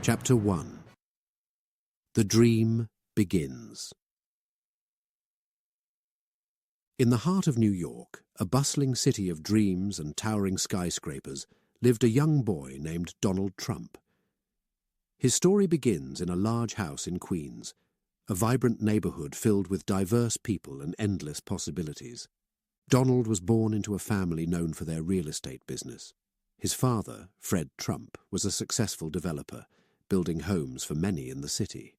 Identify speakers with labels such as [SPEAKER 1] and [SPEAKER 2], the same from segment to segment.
[SPEAKER 1] Chapter 1. The Dream Begins. In the heart of New York, a bustling city of dreams and towering skyscrapers, lived a young boy named Donald Trump. His story begins in a large house in Queens, a vibrant neighborhood filled with diverse people and endless possibilities. Donald was born into a family known for their real estate business. His father, Fred Trump, was a successful developer, building homes for many in the city.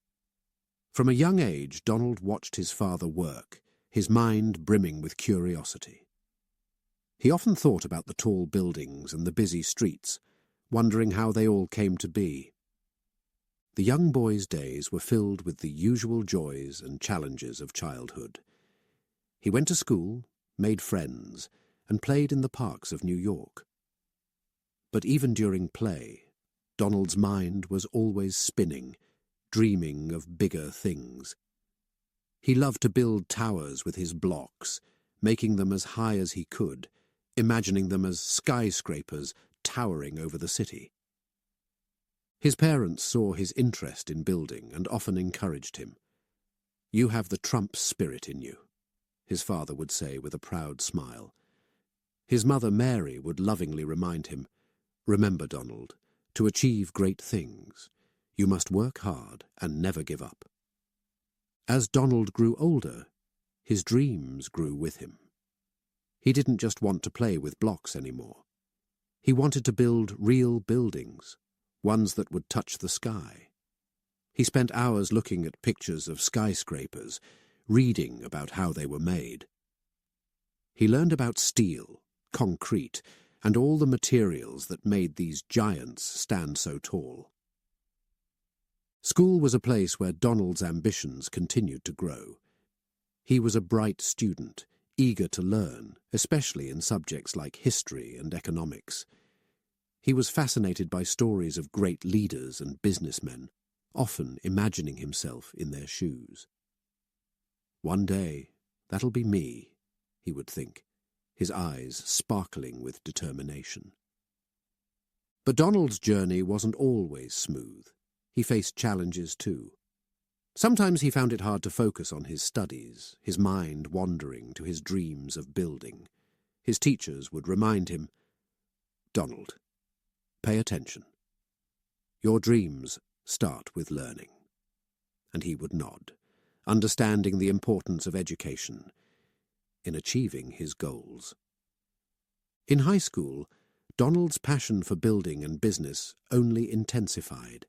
[SPEAKER 1] From a young age, Donald watched his father work, his mind brimming with curiosity. He often thought about the tall buildings and the busy streets, wondering how they all came to be. The young boy's days were filled with the usual joys and challenges of childhood. He went to school, made friends, and played in the parks of New York. But even during play, Donald's mind was always spinning, dreaming of bigger things. He loved to build towers with his blocks, making them as high as he could, imagining them as skyscrapers towering over the city. His parents saw his interest in building and often encouraged him. "You have the Trump spirit in you," his father would say with a proud smile. His mother, Mary, would lovingly remind him, "Remember, Donald, to achieve great things, you must work hard and never give up." As Donald grew older, his dreams grew with him. He didn't just want to play with blocks anymore. He wanted to build real buildings, ones that would touch the sky. He spent hours looking at pictures of skyscrapers, reading about how they were made. He learned about steel, concrete, and all the materials that made these giants stand so tall. School was a place where Donald's ambitions continued to grow. He was a bright student, eager to learn, especially in subjects like history and economics. He was fascinated by stories of great leaders and businessmen, often imagining himself in their shoes. "One day, that'll be me," he would think, his eyes sparkling with determination. But Donald's journey wasn't always smooth. He faced challenges too. Sometimes he found it hard to focus on his studies, his mind wandering to his dreams of building. His teachers would remind him, "Donald, pay attention. Your dreams start with learning." And he would nod, understanding the importance of education in achieving his goals. In high school, Donald's passion for building and business only intensified.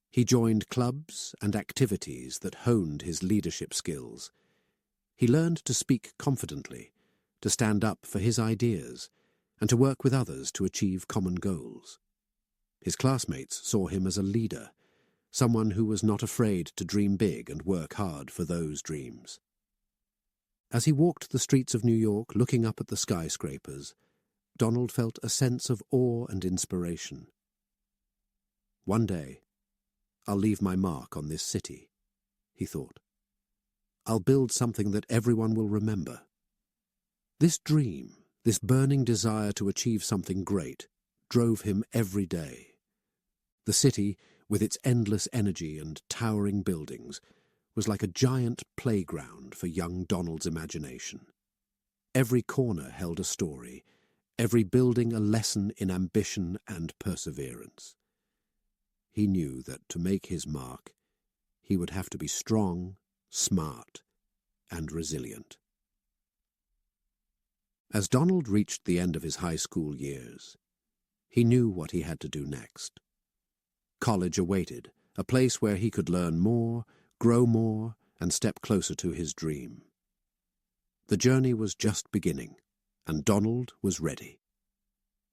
[SPEAKER 1] He joined clubs and activities that honed his leadership skills. He learned to speak confidently, to stand up for his ideas, and to work with others to achieve common goals. His classmates saw him as a leader, someone who was not afraid to dream big and work hard for those dreams. As he walked the streets of New York looking up at the skyscrapers, Donald felt a sense of awe and inspiration. "One day, I'll leave my mark on this city," he thought. "I'll build something that everyone will remember." This dream, this burning desire to achieve something great, drove him every day. The city, with its endless energy and towering buildings, was like a giant playground for young Donald's imagination. Every corner held a story, every building a lesson in ambition and perseverance. He knew that to make his mark, he would have to be strong, smart, and resilient. As Donald reached the end of his high school years, he knew what he had to do next. College awaited, a place where he could learn more, grow more, and step closer to his dream. The journey was just beginning, and Donald was ready.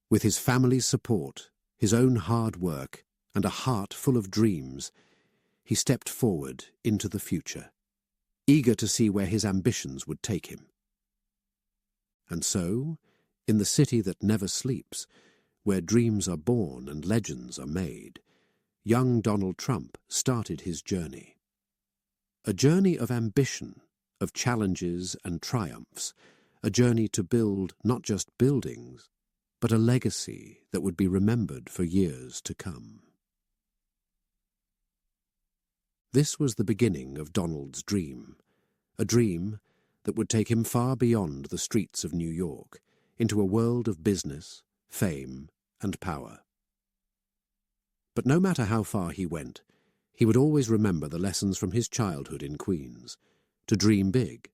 [SPEAKER 1] With his family's support, his own hard work, and a heart full of dreams, he stepped forward into the future, eager to see where his ambitions would take him. And so, in the city that never sleeps, where dreams are born and legends are made, young Donald Trump started his journey. A journey of ambition, of challenges and triumphs, a journey to build not just buildings, but a legacy that would be remembered for years to come. This was the beginning of Donald's dream, a dream that would take him far beyond the streets of New York, into a world of business, fame, and power. But no matter how far he went, he would always remember the lessons from his childhood in Queens, to dream big,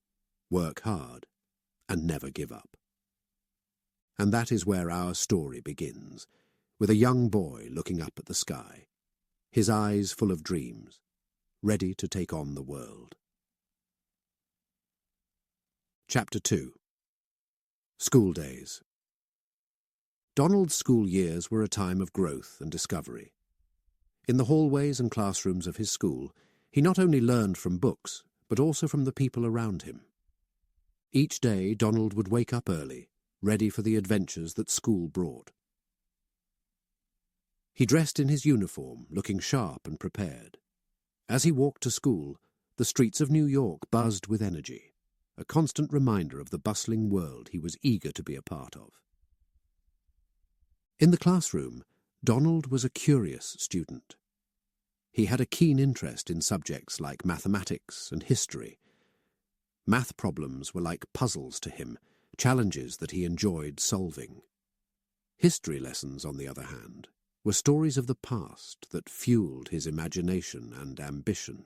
[SPEAKER 1] work hard, and never give up. And that is where our story begins, with a young boy looking up at the sky, his eyes full of dreams, ready to take on the world. Chapter 2. School Days. Donald's school years were a time of growth and discovery. In the hallways and classrooms of his school, he not only learned from books, but also from the people around him. Each day, Donald would wake up early, ready for the adventures that school brought. He dressed in his uniform, looking sharp and prepared. As he walked to school, the streets of New York buzzed with energy, a constant reminder of the bustling world he was eager to be a part of. In the classroom, Donald was a curious student. He had a keen interest in subjects like mathematics and history. Math problems were like puzzles to him, challenges that he enjoyed solving. History lessons, on the other hand, were stories of the past that fueled his imagination and ambition.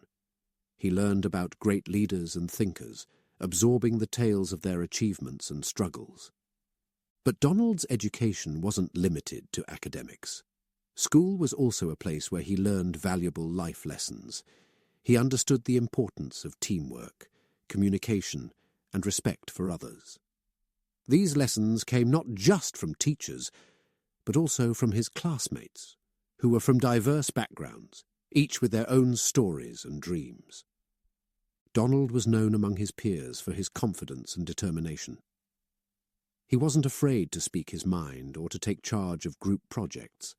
[SPEAKER 1] He learned about great leaders and thinkers, absorbing the tales of their achievements and struggles. But Donald's education wasn't limited to academics. School was also a place where he learned valuable life lessons. He understood the importance of teamwork, communication, and respect for others. These lessons came not just from teachers, but also from his classmates, who were from diverse backgrounds, each with their own stories and dreams. Donald was known among his peers for his confidence and determination. He wasn't afraid to speak his mind or to take charge of group projects.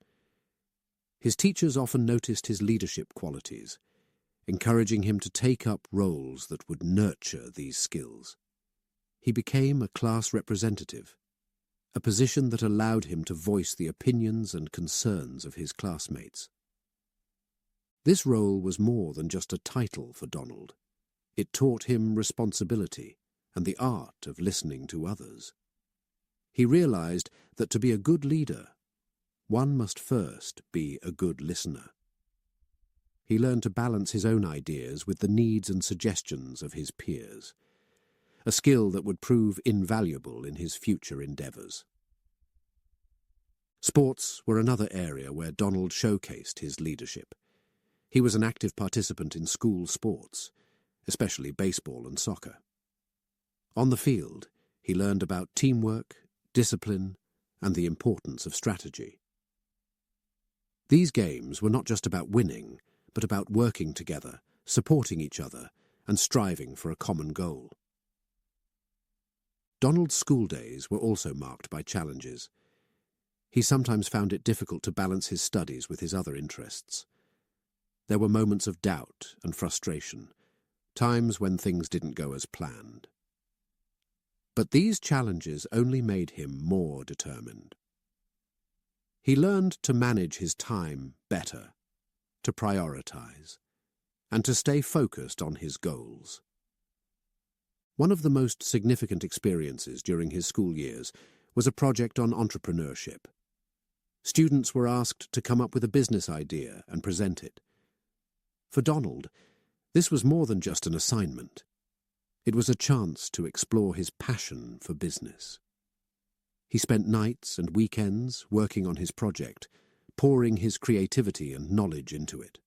[SPEAKER 1] His teachers often noticed his leadership qualities, encouraging him to take up roles that would nurture these skills. He became a class representative, a position that allowed him to voice the opinions and concerns of his classmates. This role was more than just a title for Donald. It taught him responsibility and the art of listening to others. He realized that to be a good leader, one must first be a good listener. He learned to balance his own ideas with the needs and suggestions of his peers, a skill that would prove invaluable in his future endeavors. Sports were another area where Donald showcased his leadership. He was an active participant in school sports, especially baseball and soccer. On the field, he learned about teamwork, discipline, and the importance of strategy. These games were not just about winning, but about working together, supporting each other, and striving for a common goal. Donald's school days were also marked by challenges. He sometimes found it difficult to balance his studies with his other interests. There were moments of doubt and frustration, times when things didn't go as planned. But these challenges only made him more determined. He learned to manage his time better, to prioritize, and to stay focused on his goals. One of the most significant experiences during his school years was a project on entrepreneurship. Students were asked to come up with a business idea and present it. For Donald, this was more than just an assignment. It was a chance to explore his passion for business. He spent nights and weekends working on his project, pouring his creativity and knowledge into it.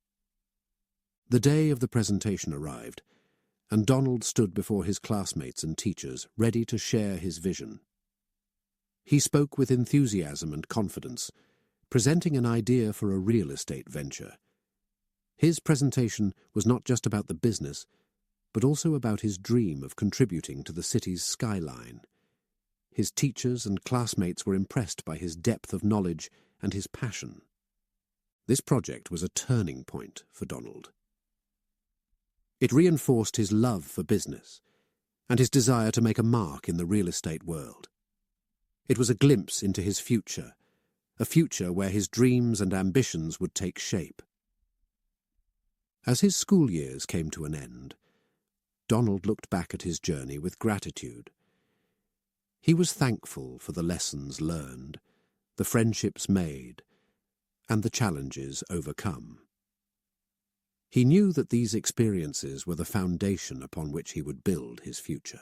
[SPEAKER 1] The day of the presentation arrived, and Donald stood before his classmates and teachers, ready to share his vision. He spoke with enthusiasm and confidence, presenting an idea for a real estate venture. His presentation was not just about the business, but also about his dream of contributing to the city's skyline. His teachers and classmates were impressed by his depth of knowledge and his passion. This project was a turning point for Donald. It reinforced his love for business and his desire to make a mark in the real estate world. It was a glimpse into his future, a future where his dreams and ambitions would take shape. As his school years came to an end, Donald looked back at his journey with gratitude. He was thankful for the lessons learned, the friendships made, and the challenges overcome. He knew that these experiences were the foundation upon which he would build his future.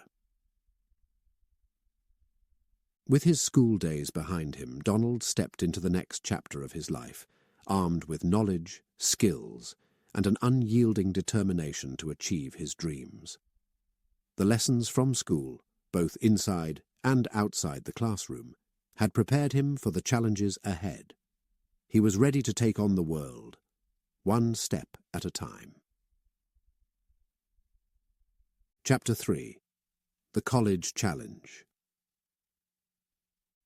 [SPEAKER 1] With his school days behind him, Donald stepped into the next chapter of his life, armed with knowledge, skills, and an unyielding determination to achieve his dreams. The lessons from school, both inside and outside the classroom, had prepared him for the challenges ahead. He was ready to take on the world, one step at a time. Chapter 3. The College Challenge.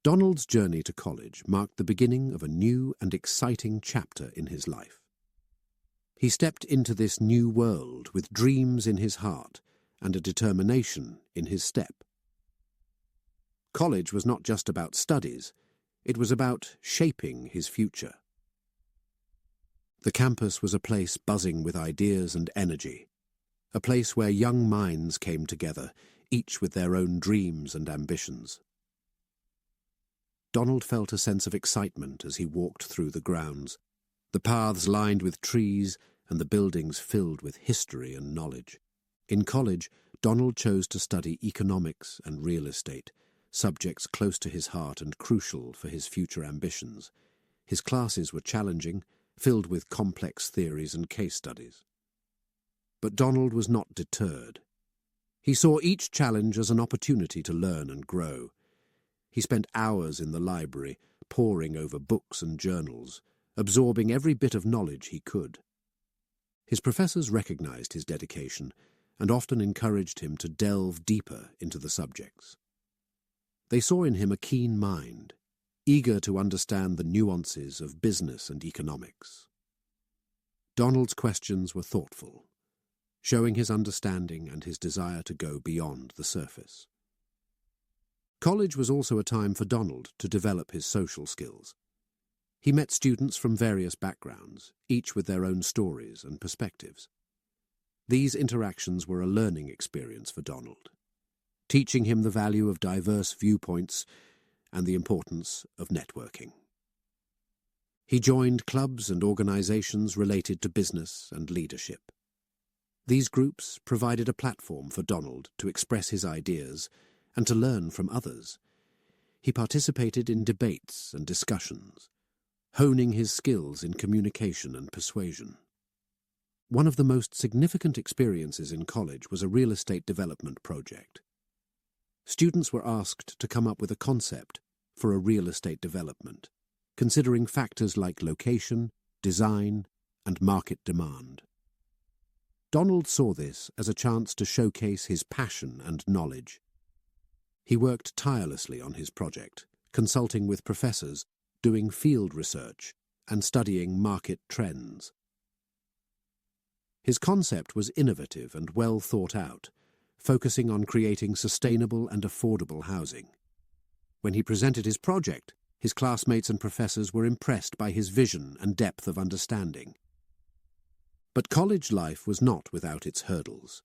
[SPEAKER 1] Donald's journey to college marked the beginning of a new and exciting chapter in his life. He stepped into this new world with dreams in his heart and a determination in his step. College was not just about studies, it was about shaping his future. The campus was a place buzzing with ideas and energy, a place where young minds came together, each with their own dreams and ambitions. Donald felt a sense of excitement as he walked through the grounds, the paths lined with trees and the buildings filled with history and knowledge. In college, Donald chose to study economics and real estate, subjects close to his heart and crucial for his future ambitions. His classes were challenging, filled with complex theories and case studies. But Donald was not deterred. He saw each challenge as an opportunity to learn and grow. He spent hours in the library, poring over books and journals, absorbing every bit of knowledge he could. His professors recognized his dedication and often encouraged him to delve deeper into the subjects. They saw in him a keen mind, eager to understand the nuances of business and economics. Donald's questions were thoughtful, showing his understanding and his desire to go beyond the surface. College was also a time for Donald to develop his social skills. He met students from various backgrounds, each with their own stories and perspectives. These interactions were a learning experience for Donald, teaching him the value of diverse viewpoints and the importance of networking. He joined clubs and organizations related to business and leadership. These groups provided a platform for Donald to express his ideas and to learn from others. He participated in debates and discussions, honing his skills in communication and persuasion. One of the most significant experiences in college was a real estate development project. Students were asked to come up with a concept for a real estate development, considering factors like location, design, and market demand. Donald saw this as a chance to showcase his passion and knowledge. He worked tirelessly on his project, consulting with professors, doing field research, and studying market trends. His concept was innovative and well thought out, focusing on creating sustainable and affordable housing. When he presented his project, his classmates and professors were impressed by his vision and depth of understanding. But college life was not without its hurdles.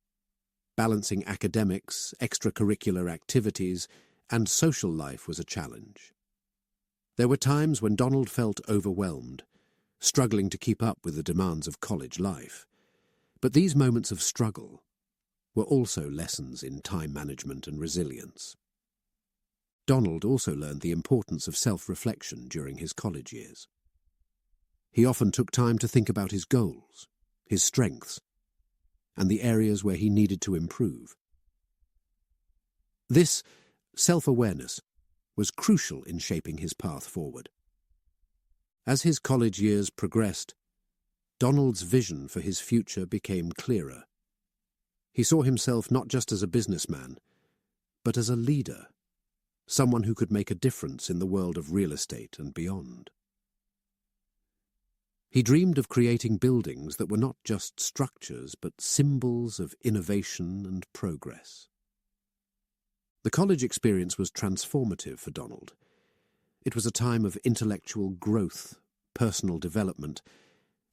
[SPEAKER 1] Balancing academics, extracurricular activities, and social life was a challenge. There were times when Donald felt overwhelmed, struggling to keep up with the demands of college life. But these moments of struggle were also lessons in time management and resilience. Donald also learned the importance of self-reflection during his college years. He often took time to think about his goals, his strengths, and the areas where he needed to improve. This self-awareness was crucial in shaping his path forward. As his college years progressed, Donald's vision for his future became clearer. He saw himself not just as a businessman, but as a leader, someone who could make a difference in the world of real estate and beyond. He dreamed of creating buildings that were not just structures, but symbols of innovation and progress. The college experience was transformative for Donald. It was a time of intellectual growth, personal development,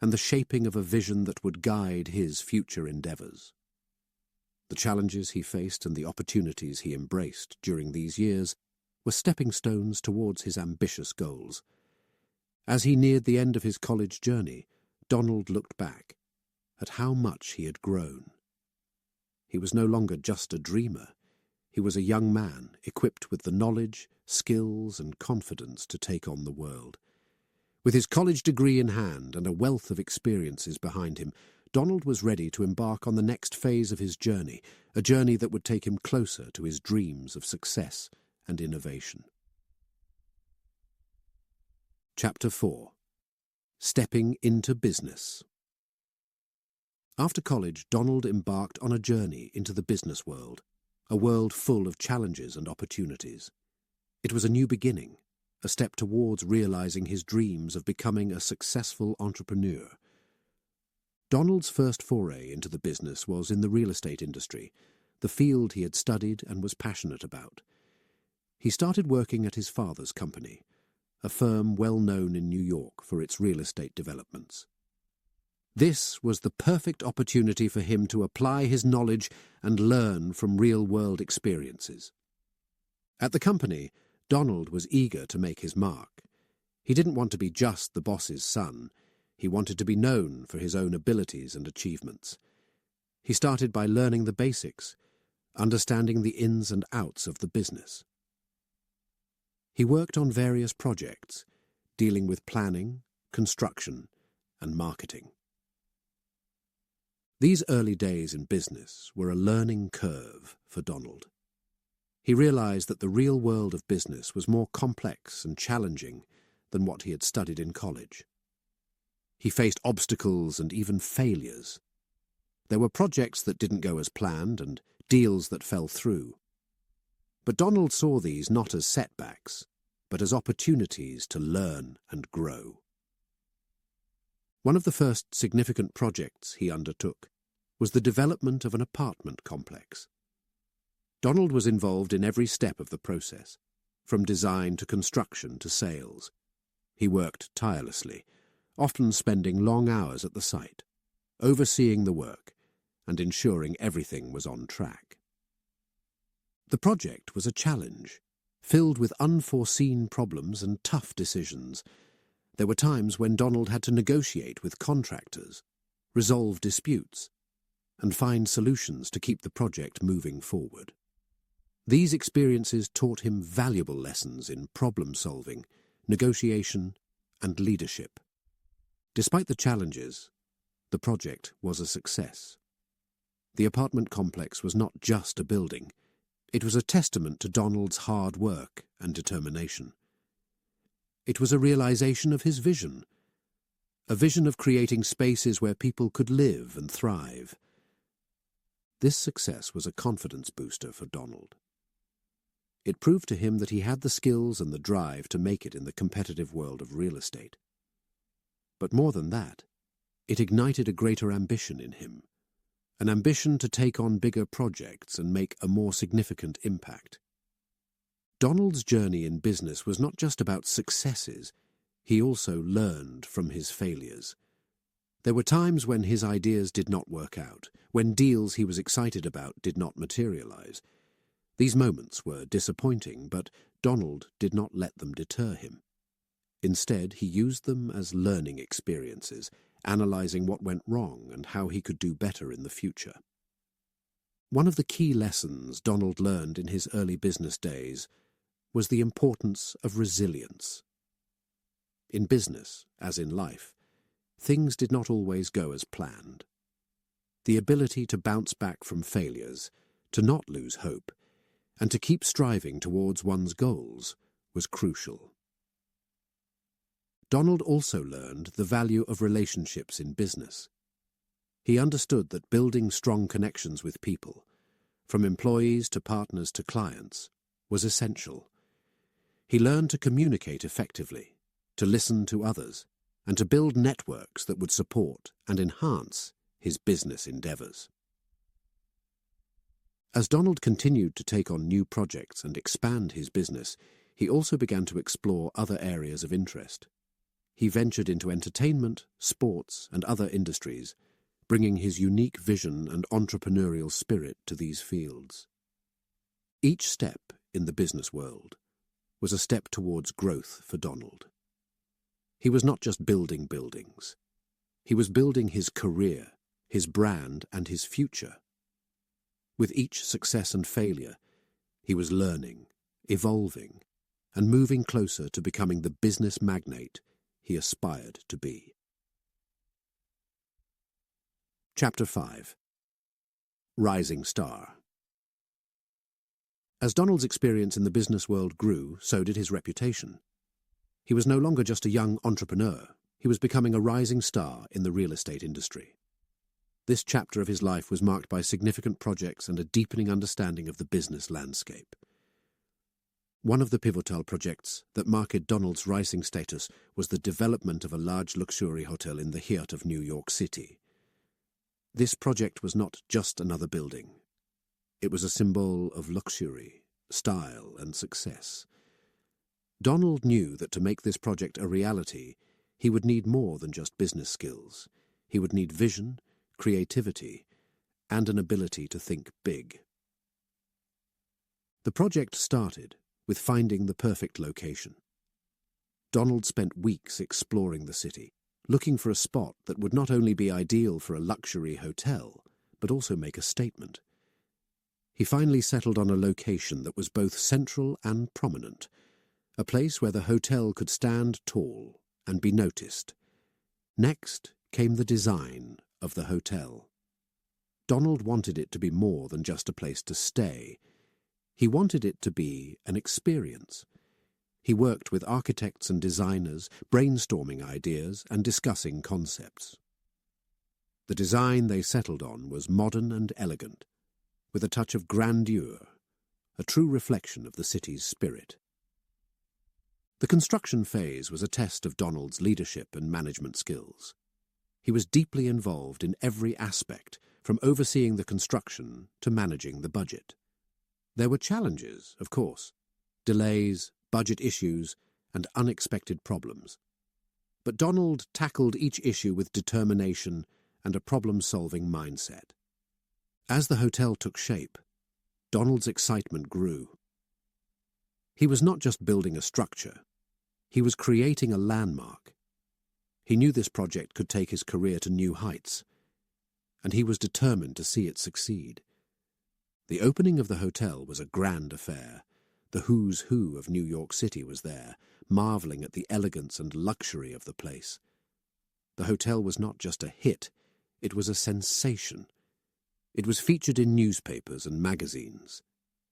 [SPEAKER 1] and the shaping of a vision that would guide his future endeavours. The challenges he faced and the opportunities he embraced during these years were stepping stones towards his ambitious goals. As he neared the end of his college journey, Donald looked back at how much he had grown. He was no longer just a dreamer. He was a young man equipped with the knowledge, skills, and confidence to take on the world. With his college degree in hand and a wealth of experiences behind him, Donald was ready to embark on the next phase of his journey, a journey that would take him closer to his dreams of success and innovation. Chapter 4. Stepping into Business. After college, Donald embarked on a journey into the business world, a world full of challenges and opportunities. It was a new beginning, a step towards realizing his dreams of becoming a successful entrepreneur. Donald's first foray into the business was in the real estate industry, the field he had studied and was passionate about. He started working at his father's company, a firm well known in New York for its real estate developments. This was the perfect opportunity for him to apply his knowledge and learn from real-world experiences. At the company, Donald was eager to make his mark. He didn't want to be just the boss's son. He wanted to be known for his own abilities and achievements. He started by learning the basics, understanding the ins and outs of the business. He worked on various projects, dealing with planning, construction, and marketing. These early days in business were a learning curve for Donald. He realized that the real world of business was more complex and challenging than what he had studied in college. He faced obstacles and even failures. There were projects that didn't go as planned and deals that fell through. But Donald saw these not as setbacks, but as opportunities to learn and grow. One of the first significant projects he undertook was the development of an apartment complex. Donald was involved in every step of the process, from design to construction to sales. He worked tirelessly, often spending long hours at the site, overseeing the work and ensuring everything was on track. The project was a challenge, filled with unforeseen problems and tough decisions. There were times when Donald had to negotiate with contractors, resolve disputes, and find solutions to keep the project moving forward. These experiences taught him valuable lessons in problem-solving, negotiation, and leadership. Despite the challenges, the project was a success. The apartment complex was not just a building. It was a testament to Donald's hard work and determination. It was a realization of his vision, a vision of creating spaces where people could live and thrive. This success was a confidence booster for Donald. It proved to him that he had the skills and the drive to make it in the competitive world of real estate. But more than that, it ignited a greater ambition in him, an ambition to take on bigger projects and make a more significant impact. Donald's journey in business was not just about successes, he also learned from his failures. There were times when his ideas did not work out, when deals he was excited about did not materialize. These moments were disappointing, but Donald did not let them deter him. Instead, he used them as learning experiences, analyzing what went wrong and how he could do better in the future. One of the key lessons Donald learned in his early business days was the importance of resilience. In business, as in life, things did not always go as planned. The ability to bounce back from failures, to not lose hope, and to keep striving towards one's goals was crucial. Donald also learned the value of relationships in business. He understood that building strong connections with people, from employees to partners to clients, was essential. He learned to communicate effectively, to listen to others, and to build networks that would support and enhance his business endeavors. As Donald continued to take on new projects and expand his business, he also began to explore other areas of interest. he ventured into entertainment, sports, and other industries, bringing his unique vision and entrepreneurial spirit to these fields. Each step in the business world was a step towards growth for Donald. He was not just building buildings. He was building his career, his brand, and his future. With each success and failure, he was learning, evolving, and moving closer to becoming the business magnate he aspired to be. Chapter 5. Rising Star. As Donald's experience in the business world grew, so did his reputation. He was no longer just a young entrepreneur. He was becoming a rising star in the real estate industry. This chapter of his life was marked by significant projects and a deepening understanding of the business landscape. One of the pivotal projects that marked Donald's rising status was the development of a large luxury hotel in the heart of New York City. This project was not just another building. It was a symbol of luxury, style, and success. Donald knew that to make this project a reality, he would need more than just business skills. He would need vision, creativity, and an ability to think big. The project started with finding the perfect location. Donald spent weeks exploring the city, looking for a spot that would not only be ideal for a luxury hotel, but also make a statement. He finally settled on a location that was both central and prominent, a place where the hotel could stand tall and be noticed. Next came the design of the hotel. Donald wanted it to be more than just a place to stay. He wanted it to be an experience. He worked with architects and designers, brainstorming ideas and discussing concepts. The design they settled on was modern and elegant, with a touch of grandeur, a true reflection of the city's spirit. The construction phase was a test of Donald's leadership and management skills. He was deeply involved in every aspect, from overseeing the construction to managing the budget. There were challenges, of course, delays, budget issues, and unexpected problems. But Donald tackled each issue with determination and a problem-solving mindset. As the hotel took shape, Donald's excitement grew. He was not just building a structure, he was creating a landmark. He knew this project could take his career to new heights, and he was determined to see it succeed. The opening of the hotel was a grand affair. The who's who of New York City was there, marveling at the elegance and luxury of the place. The hotel was not just a hit, it was a sensation. It was featured in newspapers and magazines,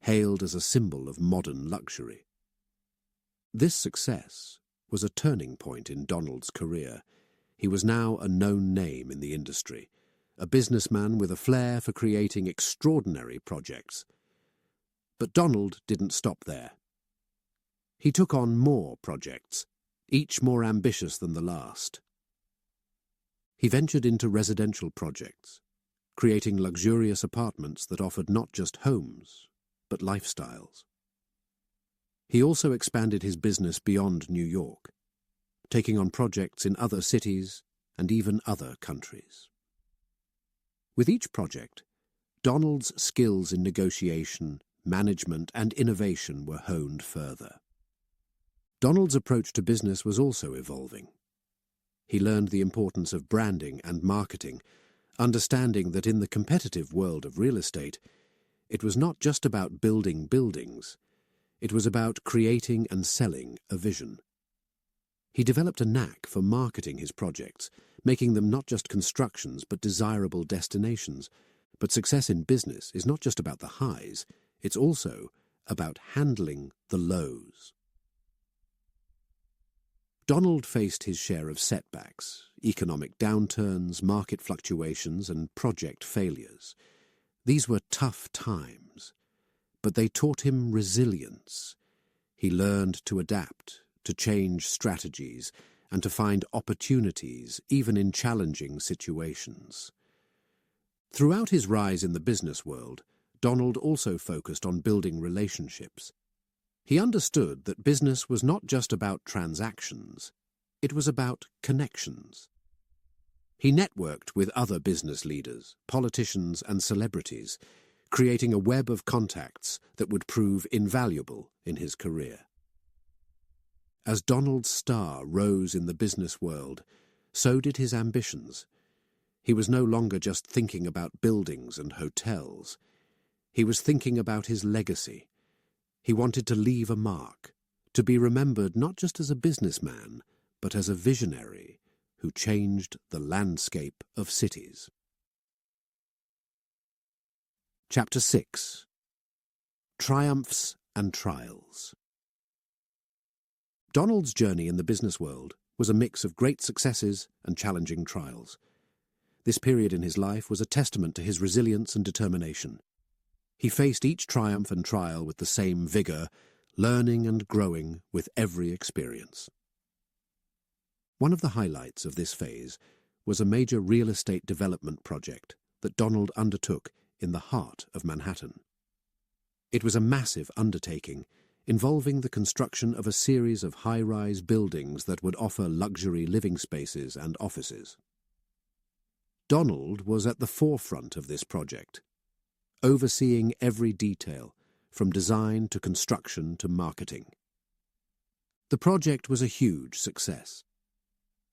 [SPEAKER 1] hailed as a symbol of modern luxury. This success was a turning point in Donald's career. He was now a known name in the industry, a businessman with a flair for creating extraordinary projects. But Donald didn't stop there. He took on more projects, each more ambitious than the last. He ventured into residential projects, creating luxurious apartments that offered not just homes, but lifestyles. He also expanded his business beyond New York, taking on projects in other cities and even other countries. With each project, Donald's skills in negotiation, management, and innovation were honed further. Donald's approach to business was also evolving. He learned the importance of branding and marketing, understanding that in the competitive world of real estate, it was not just about building buildings, it was about creating and selling a vision. He developed a knack for marketing his projects, making them not just constructions but desirable destinations. But success in business is not just about the highs, it's also about handling the lows. Donald faced his share of setbacks, economic downturns, market fluctuations, and project failures. These were tough times, but they taught him resilience. He learned to adapt, to change strategies, and to find opportunities even in challenging situations. Throughout his rise in the business world, Donald also focused on building relationships. He understood that business was not just about transactions, It was about connections. He networked with other business leaders, politicians and celebrities, creating a web of contacts that would prove invaluable in his career. As Donald's star rose in the business world, so did his ambitions. He was no longer just thinking about buildings and hotels. He was thinking about his legacy. He wanted to leave a mark, to be remembered not just as a businessman, but as a visionary who changed the landscape of cities. Chapter 6. Triumphs and Trials. Donald's journey in the business world was a mix of great successes and challenging trials. This period in his life was a testament to his resilience and determination. He faced each triumph and trial with the same vigor, learning and growing with every experience. One of the highlights of this phase was a major real estate development project that Donald undertook in the heart of Manhattan. It was a massive undertaking involving the construction of a series of high-rise buildings that would offer luxury living spaces and offices. Donald was at the forefront of this project, overseeing every detail, from design to construction to marketing. The project was a huge success.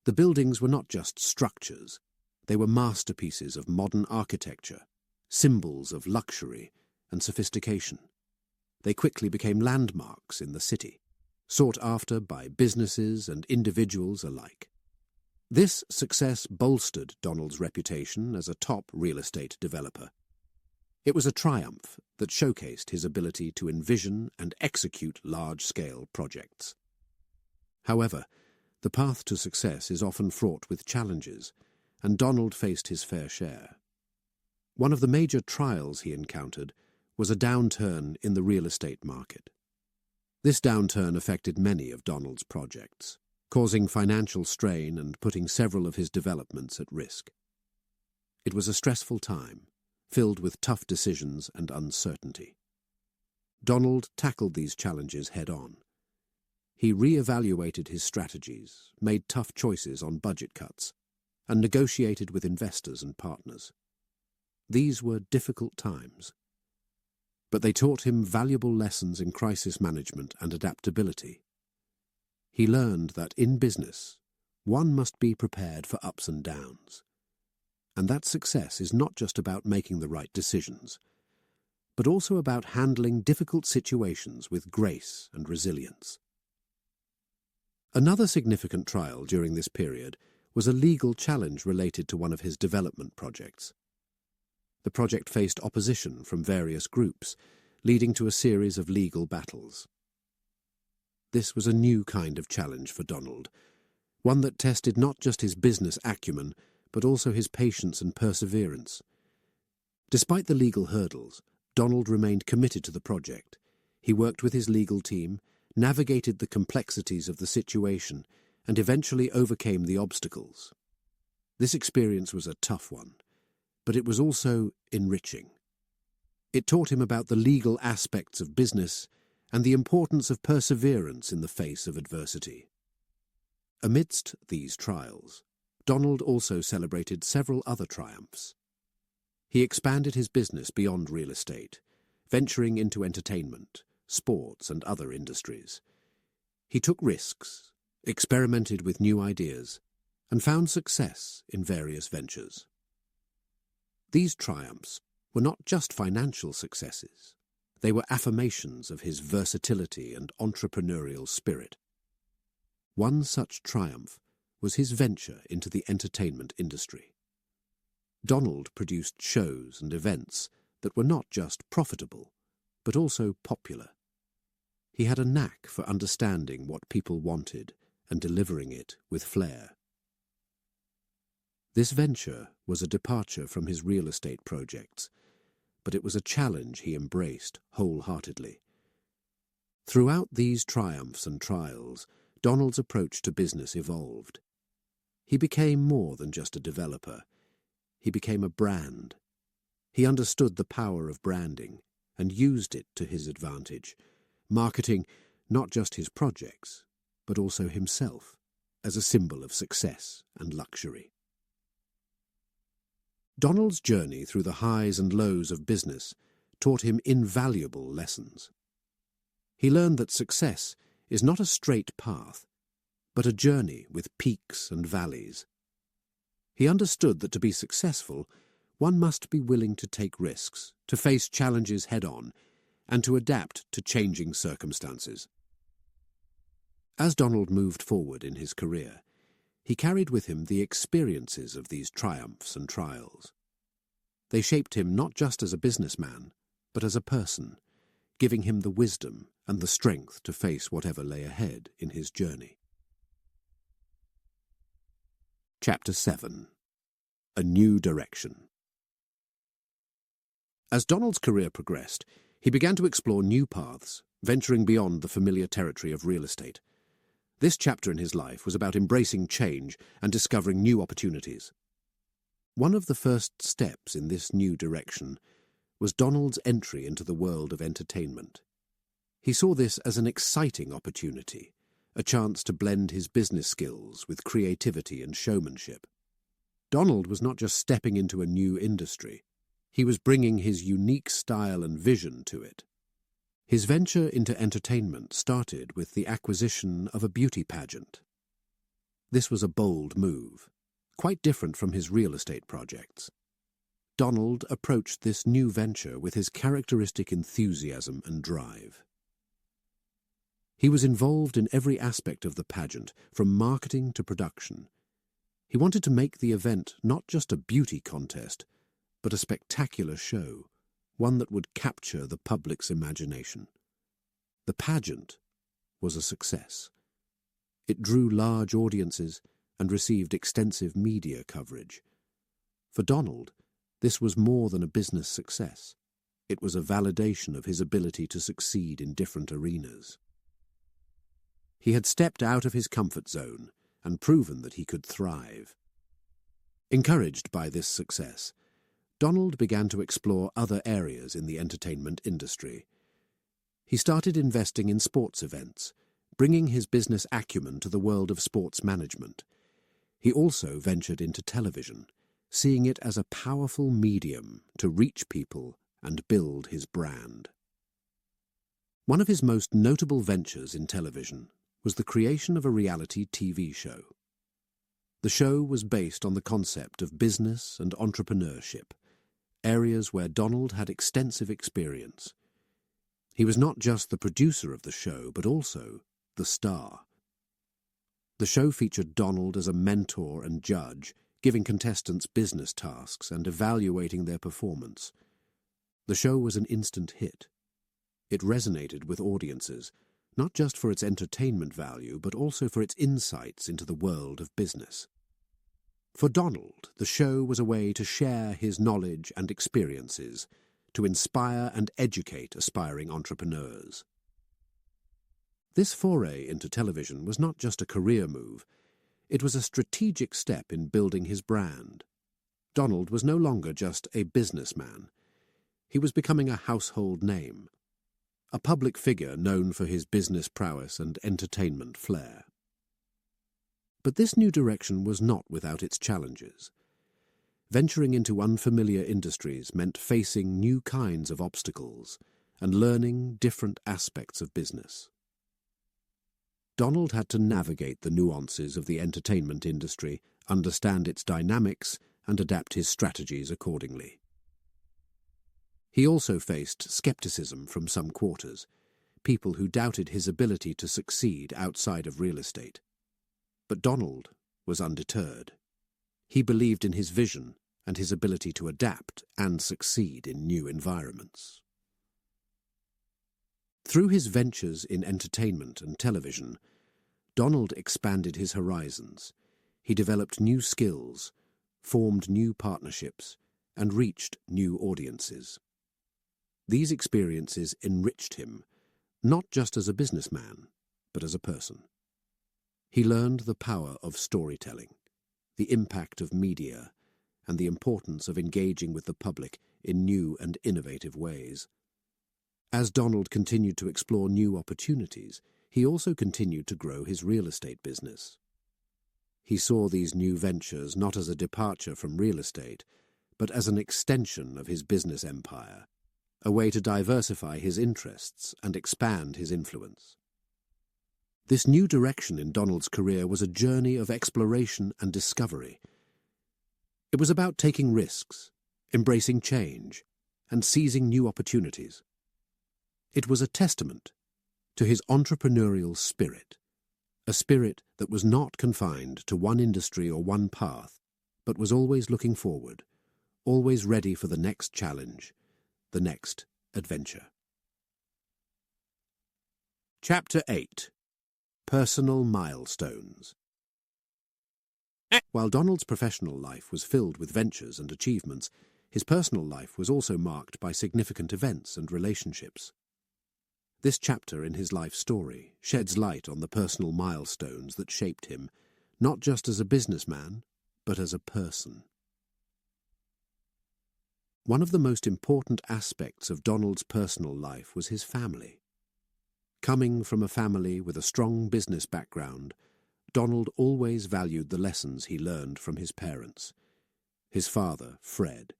[SPEAKER 1] The buildings were not just structures, they were masterpieces of modern architecture, symbols of luxury and sophistication. They quickly became landmarks in the city, sought after by businesses and individuals alike. This success bolstered Donald's reputation as a top real estate developer. It was a triumph that showcased his ability to envision and execute large-scale projects. However, the path to success is often fraught with challenges, and Donald faced his fair share. One of the major trials he encountered was a downturn in the real estate market. This downturn affected many of Donald's projects, causing financial strain and putting several of his developments at risk. It was a stressful time, filled with tough decisions and uncertainty. Donald tackled these challenges head-on. He re-evaluated his strategies, made tough choices on budget cuts, and negotiated with investors and partners. These were difficult times, but they taught him valuable lessons in crisis management and adaptability. He learned that in business, one must be prepared for ups and downs, and that success is not just about making the right decisions, but also about handling difficult situations with grace and resilience. Another significant trial during this period was a legal challenge related to one of his development projects. The project faced opposition from various groups, leading to a series of legal battles. This was a new kind of challenge for Donald, one that tested not just his business acumen, but also his patience and perseverance. Despite the legal hurdles, Donald remained committed to the project. He worked with his legal team, navigated the complexities of the situation, and eventually overcame the obstacles. This experience was a tough one, but it was also enriching. It taught him about the legal aspects of business and the importance of perseverance in the face of adversity. Amidst these trials, Donald also celebrated several other triumphs. He expanded his business beyond real estate, venturing into entertainment, sports, and other industries. He took risks, experimented with new ideas, and found success in various ventures. These triumphs were not just financial successes. They were affirmations of his versatility and entrepreneurial spirit. One such triumph was his venture into the entertainment industry. Donald produced shows and events that were not just profitable, but also popular. He had a knack for understanding what people wanted and delivering it with flair. This venture was a departure from his real estate projects, but it was a challenge he embraced wholeheartedly. Throughout these triumphs and trials, Donald's approach to business evolved. He became more than just a developer. He became a brand. He understood the power of branding and used it to his advantage, marketing not just his projects, but also himself as a symbol of success and luxury. Donald's journey through the highs and lows of business taught him invaluable lessons. He learned that success is not a straight path, but a journey with peaks and valleys. He understood that to be successful, one must be willing to take risks, to face challenges head-on, and to adapt to changing circumstances. As Donald moved forward in his career, he carried with him the experiences of these triumphs and trials. They shaped him not just as a businessman, but as a person, giving him the wisdom and the strength to face whatever lay ahead in his journey. Chapter 7. A New Direction. As Donald's career progressed, he began to explore new paths, venturing beyond the familiar territory of real estate. This chapter in his life was about embracing change and discovering new opportunities. One of the first steps in this new direction was Donald's entry into the world of entertainment. He saw this as an exciting opportunity, a chance to blend his business skills with creativity and showmanship. Donald was not just stepping into a new industry, he was bringing his unique style and vision to it. His venture into entertainment started with the acquisition of a beauty pageant. This was a bold move, quite different from his real estate projects. Donald approached this new venture with his characteristic enthusiasm and drive. He was involved in every aspect of the pageant, from marketing to production. He wanted to make the event not just a beauty contest, but a spectacular show, one that would capture the public's imagination. The pageant was a success. It drew large audiences and received extensive media coverage. For Donald, this was more than a business success. It was a validation of his ability to succeed in different arenas. He had stepped out of his comfort zone and proven that he could thrive. Encouraged by this success, Donald began to explore other areas in the entertainment industry. He started investing in sports events, bringing his business acumen to the world of sports management. He also ventured into television, seeing it as a powerful medium to reach people and build his brand. One of his most notable ventures in television was the creation of a reality TV show. The show was based on the concept of business and entrepreneurship, areas where Donald had extensive experience. He was not just the producer of the show, but also the star. The show featured Donald as a mentor and judge, giving contestants business tasks and evaluating their performance. The show was an instant hit. It resonated with audiences, not just for its entertainment value, but also for its insights into the world of business. For Donald, the show was a way to share his knowledge and experiences, to inspire and educate aspiring entrepreneurs. This foray into television was not just a career move, it was a strategic step in building his brand. Donald was no longer just a businessman. He was becoming a household name, a public figure known for his business prowess and entertainment flair. But this new direction was not without its challenges. Venturing into unfamiliar industries meant facing new kinds of obstacles and learning different aspects of business. Donald had to navigate the nuances of the entertainment industry, understand its dynamics, and adapt his strategies accordingly. He also faced skepticism from some quarters, people who doubted his ability to succeed outside of real estate. But Donald was undeterred. He believed in his vision and his ability to adapt and succeed in new environments. Through his ventures in entertainment and television, Donald expanded his horizons. He developed new skills, formed new partnerships, and reached new audiences. These experiences enriched him, not just as a businessman, but as a person. He learned the power of storytelling, the impact of media, and the importance of engaging with the public in new and innovative ways. As Donald continued to explore new opportunities, he also continued to grow his real estate business. He saw these new ventures not as a departure from real estate, but as an extension of his business empire, a way to diversify his interests and expand his influence. This new direction in Donald's career was a journey of exploration and discovery. It was about taking risks, embracing change, and seizing new opportunities. It was a testament to his entrepreneurial spirit, a spirit that was not confined to one industry or one path, but was always looking forward, always ready for the next challenge, the next adventure. Chapter 8. Personal Milestones. While Donald's professional life was filled with ventures and achievements, his personal life was also marked by significant events and relationships. This chapter in his life story sheds light on the personal milestones that shaped him, not just as a businessman, but as a person. One of the most important aspects of Donald's personal life was his family. Coming from a family with a strong business background, Donald always valued the lessons he learned from his parents. His father, Fred,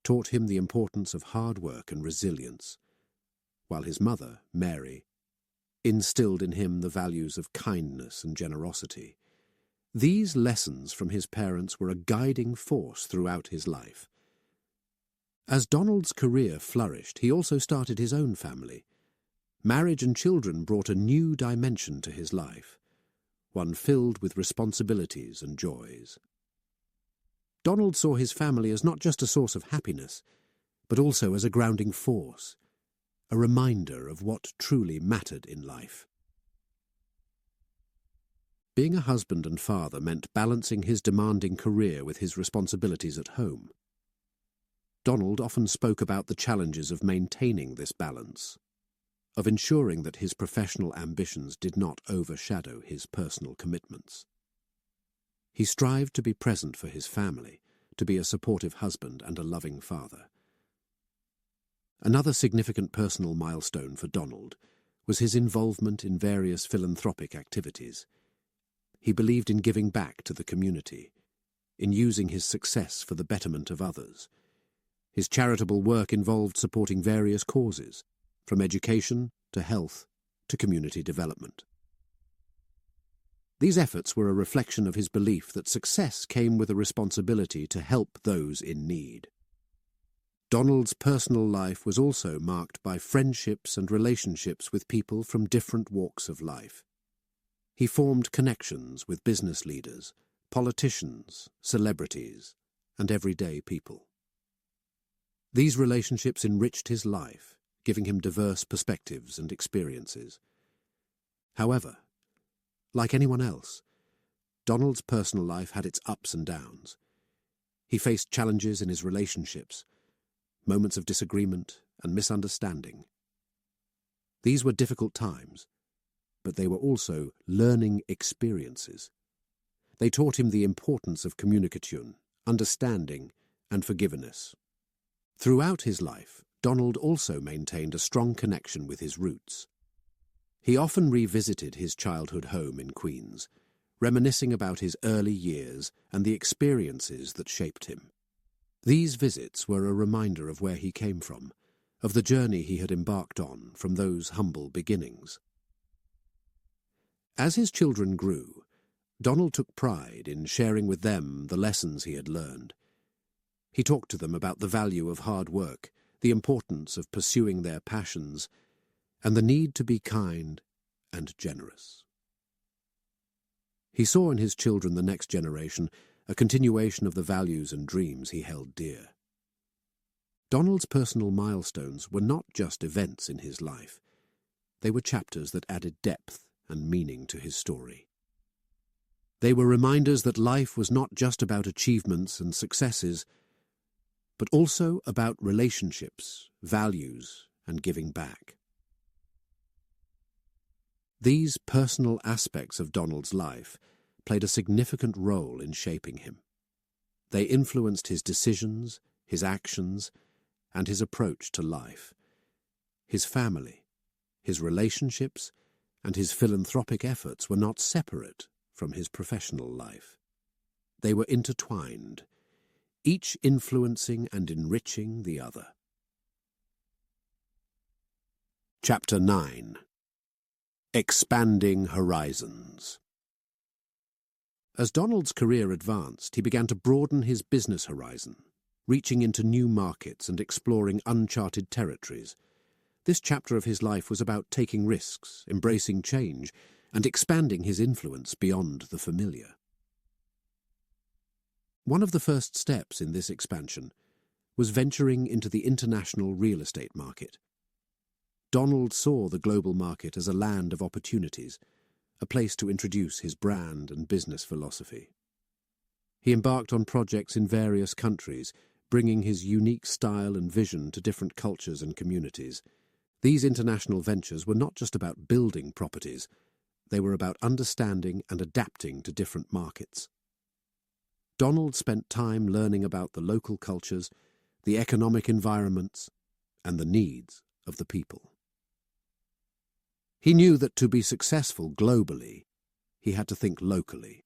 [SPEAKER 1] taught him the importance of hard work and resilience, while his mother, Mary, instilled in him the values of kindness and generosity. These lessons from his parents were a guiding force throughout his life. As Donald's career flourished, he also started his own family. Marriage and children brought a new dimension to his life, one filled with responsibilities and joys. Donald saw his family as not just a source of happiness, but also as a grounding force, a reminder of what truly mattered in life. Being a husband and father meant balancing his demanding career with his responsibilities at home. Donald often spoke about the challenges of maintaining this balance, of ensuring that his professional ambitions did not overshadow his personal commitments. He strived to be present for his family, to be a supportive husband and a loving father. Another significant personal milestone for Donald was his involvement in various philanthropic activities. He believed in giving back to the community, in using his success for the betterment of others. His charitable work involved supporting various causes, from education to health to community development. These efforts were a reflection of his belief that success came with a responsibility to help those in need. Donald's personal life was also marked by friendships and relationships with people from different walks of life. He formed connections with business leaders, politicians, celebrities, and everyday people. These relationships enriched his life, giving him diverse perspectives and experiences. However, like anyone else, Donald's personal life had its ups and downs. He faced challenges in his relationships, moments of disagreement and misunderstanding. These were difficult times, but they were also learning experiences. They taught him the importance of communication, understanding, and forgiveness. Throughout his life, Donald also maintained a strong connection with his roots. He often revisited his childhood home in Queens, reminiscing about his early years and the experiences that shaped him. These visits were a reminder of where he came from, of the journey he had embarked on from those humble beginnings. As his children grew, Donald took pride in sharing with them the lessons he had learned. He talked to them about the value of hard work, the importance of pursuing their passions, and the need to be kind and generous. He saw in his children, the next generation, a continuation of the values and dreams he held dear. Donald's personal milestones were not just events in his life. They were chapters that added depth and meaning to his story. They were reminders that life was not just about achievements and successes, but also about relationships, values, and giving back. These personal aspects of Donald's life played a significant role in shaping him. They influenced his decisions, his actions, and his approach to life. His family, his relationships, and his philanthropic efforts were not separate, from his professional life. They were intertwined, each influencing and enriching the other. Chapter 9. Expanding Horizons. As Donald's career advanced, he began to broaden his business horizon, reaching into new markets and exploring uncharted territories. This chapter of his life was about taking risks, embracing change, and expanding his influence beyond the familiar. One of the first steps in this expansion was venturing into the international real estate market. Donald saw the global market as a land of opportunities, a place to introduce his brand and business philosophy. He embarked on projects in various countries, bringing his unique style and vision to different cultures and communities. These international ventures were not just about building properties, they were about understanding and adapting to different markets. Donald spent time learning about the local cultures, the economic environments, and the needs of the people. He knew that to be successful globally, he had to think locally.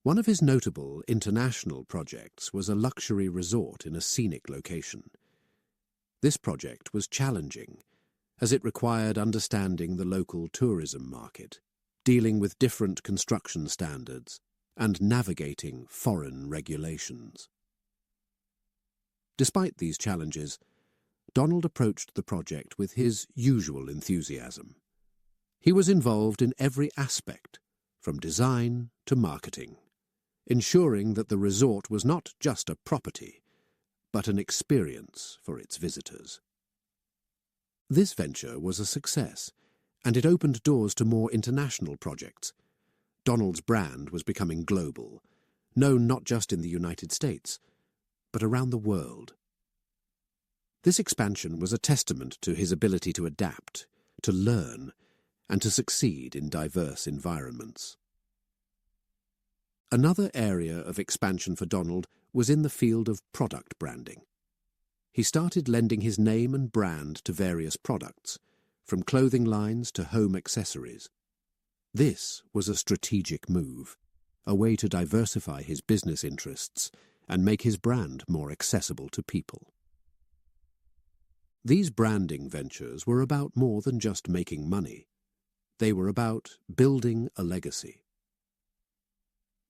[SPEAKER 1] One of his notable international projects was a luxury resort in a scenic location. This project was challenging, as it required understanding the local tourism market, dealing with different construction standards, and navigating foreign regulations. Despite these challenges, Donald approached the project with his usual enthusiasm. He was involved in every aspect, from design to marketing, ensuring that the resort was not just a property, but an experience for its visitors. This venture was a success, and it opened doors to more international projects. Donald's brand was becoming global, known not just in the United States, but around the world. This expansion was a testament to his ability to adapt, to learn, and to succeed in diverse environments. Another area of expansion for Donald was in the field of product branding. He started lending his name and brand to various products, from clothing lines to home accessories. This was a strategic move, a way to diversify his business interests and make his brand more accessible to people. These branding ventures were about more than just making money. They were about building a legacy.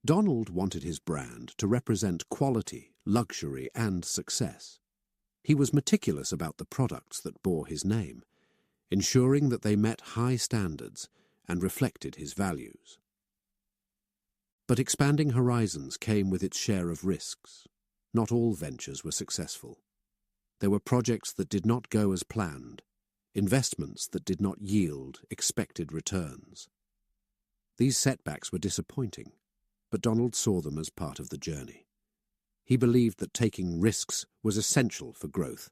[SPEAKER 1] Donald wanted his brand to represent quality, luxury, and success. He was meticulous about the products that bore his name, ensuring that they met high standards and reflected his values. But expanding horizons came with its share of risks. Not all ventures were successful. There were projects that did not go as planned, investments that did not yield expected returns. These setbacks were disappointing, but Donald saw them as part of the journey. He believed that taking risks was essential for growth,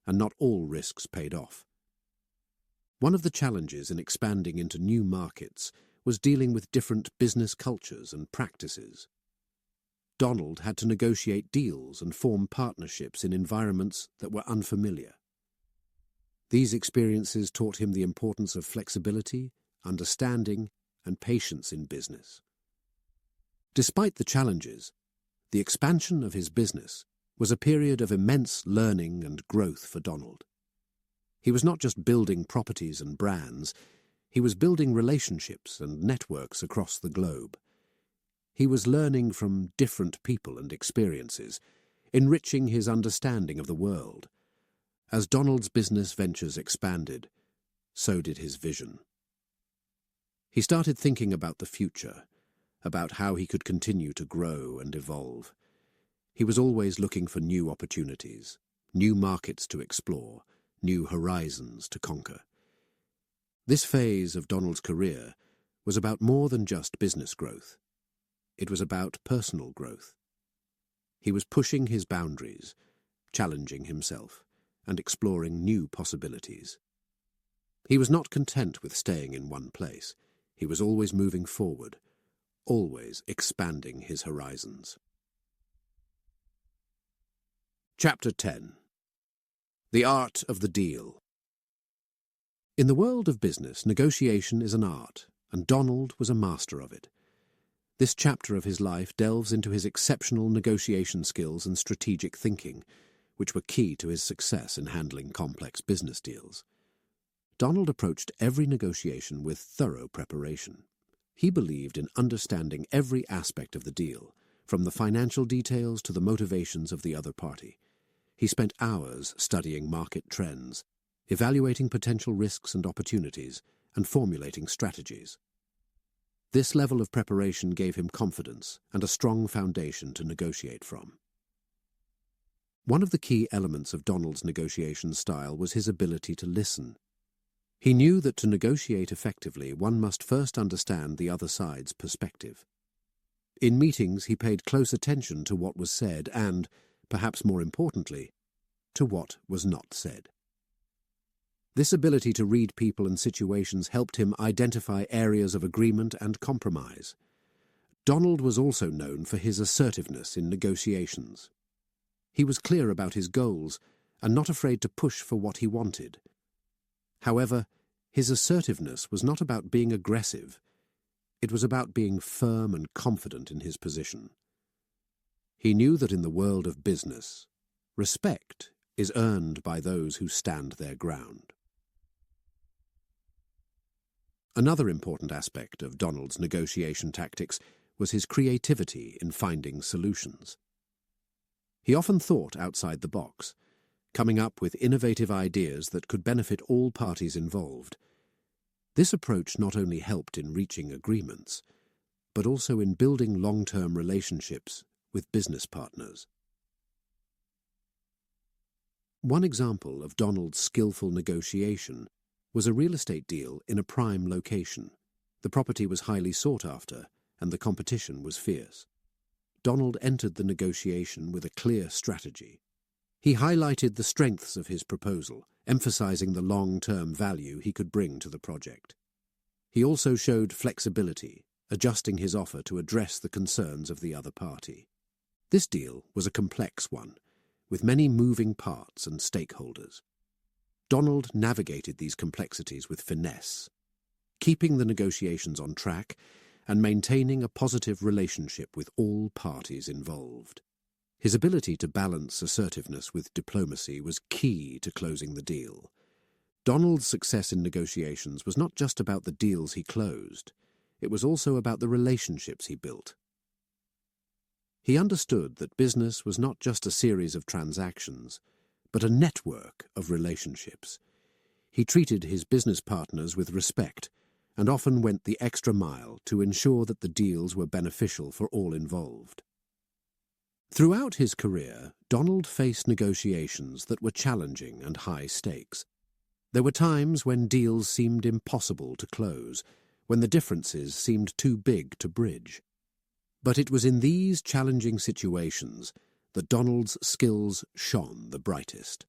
[SPEAKER 1] and not all risks paid off. One of the challenges in expanding into new markets was dealing with different business cultures and practices. Donald had to negotiate deals and form partnerships in environments that were unfamiliar. These experiences taught him the importance of flexibility, understanding, and patience in business. Despite the challenges, the expansion of his business was a period of immense learning and growth for Donald. He was not just building properties and brands, he was building relationships and networks across the globe. He was learning from different people and experiences, enriching his understanding of the world. As Donald's business ventures expanded, so did his vision. He started thinking about the future, about how he could continue to grow and evolve. He was always looking for new opportunities, new markets to explore, new horizons to conquer. This phase of Donald's career was about more than just business growth. It was about personal growth. He was pushing his boundaries, challenging himself, and exploring new possibilities. He was not content with staying in one place. He was always moving forward, always expanding his horizons. Chapter 10. The Art of the Deal. In the world of business, negotiation is an art, and Donald was a master of it. This chapter of his life delves into his exceptional negotiation skills and strategic thinking, which were key to his success in handling complex business deals. Donald approached every negotiation with thorough preparation. He believed in understanding every aspect of the deal, from the financial details to the motivations of the other party. He spent hours studying market trends, evaluating potential risks and opportunities, and formulating strategies. This level of preparation gave him confidence and a strong foundation to negotiate from. One of the key elements of Donald's negotiation style was his ability to listen. He knew that to negotiate effectively, one must first understand the other side's perspective. In meetings, he paid close attention to what was said and, perhaps more importantly, to what was not said. This ability to read people and situations helped him identify areas of agreement and compromise. Donald was also known for his assertiveness in negotiations. He was clear about his goals and not afraid to push for what he wanted. However, his assertiveness was not about being aggressive. It was about being firm and confident in his position. He knew that in the world of business, respect is earned by those who stand their ground. Another important aspect of Donald's negotiation tactics was his creativity in finding solutions. He often thought outside the box, coming up with innovative ideas that could benefit all parties involved. This approach not only helped in reaching agreements, but also in building long-term relationships with business partners. One example of Donald's skillful negotiation was a real estate deal in a prime location. The property was highly sought after, and the competition was fierce. Donald entered the negotiation with a clear strategy. He highlighted the strengths of his proposal, emphasizing the long-term value he could bring to the project. He also showed flexibility, adjusting his offer to address the concerns of the other party. This deal was a complex one, with many moving parts and stakeholders. Donald navigated these complexities with finesse, keeping the negotiations on track and maintaining a positive relationship with all parties involved. His ability to balance assertiveness with diplomacy was key to closing the deal. Donald's success in negotiations was not just about the deals he closed, it was also about the relationships he built. He understood that business was not just a series of transactions, but a network of relationships. He treated his business partners with respect and often went the extra mile to ensure that the deals were beneficial for all involved. Throughout his career, Donald faced negotiations that were challenging and high stakes. There were times when deals seemed impossible to close, when the differences seemed too big to bridge. But it was in these challenging situations that Donald's skills shone the brightest.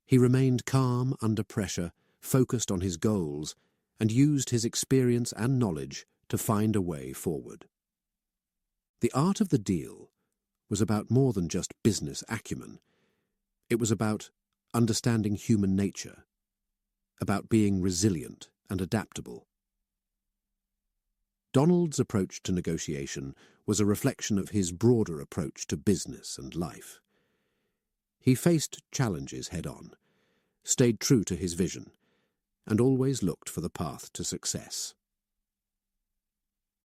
[SPEAKER 1] He remained calm under pressure, focused on his goals, and used his experience and knowledge to find a way forward. The art of the deal was about more than just business acumen. It was about understanding human nature, about being resilient and adaptable. Donald's approach to negotiation was a reflection of his broader approach to business and life. He faced challenges head-on, stayed true to his vision, and always looked for the path to success.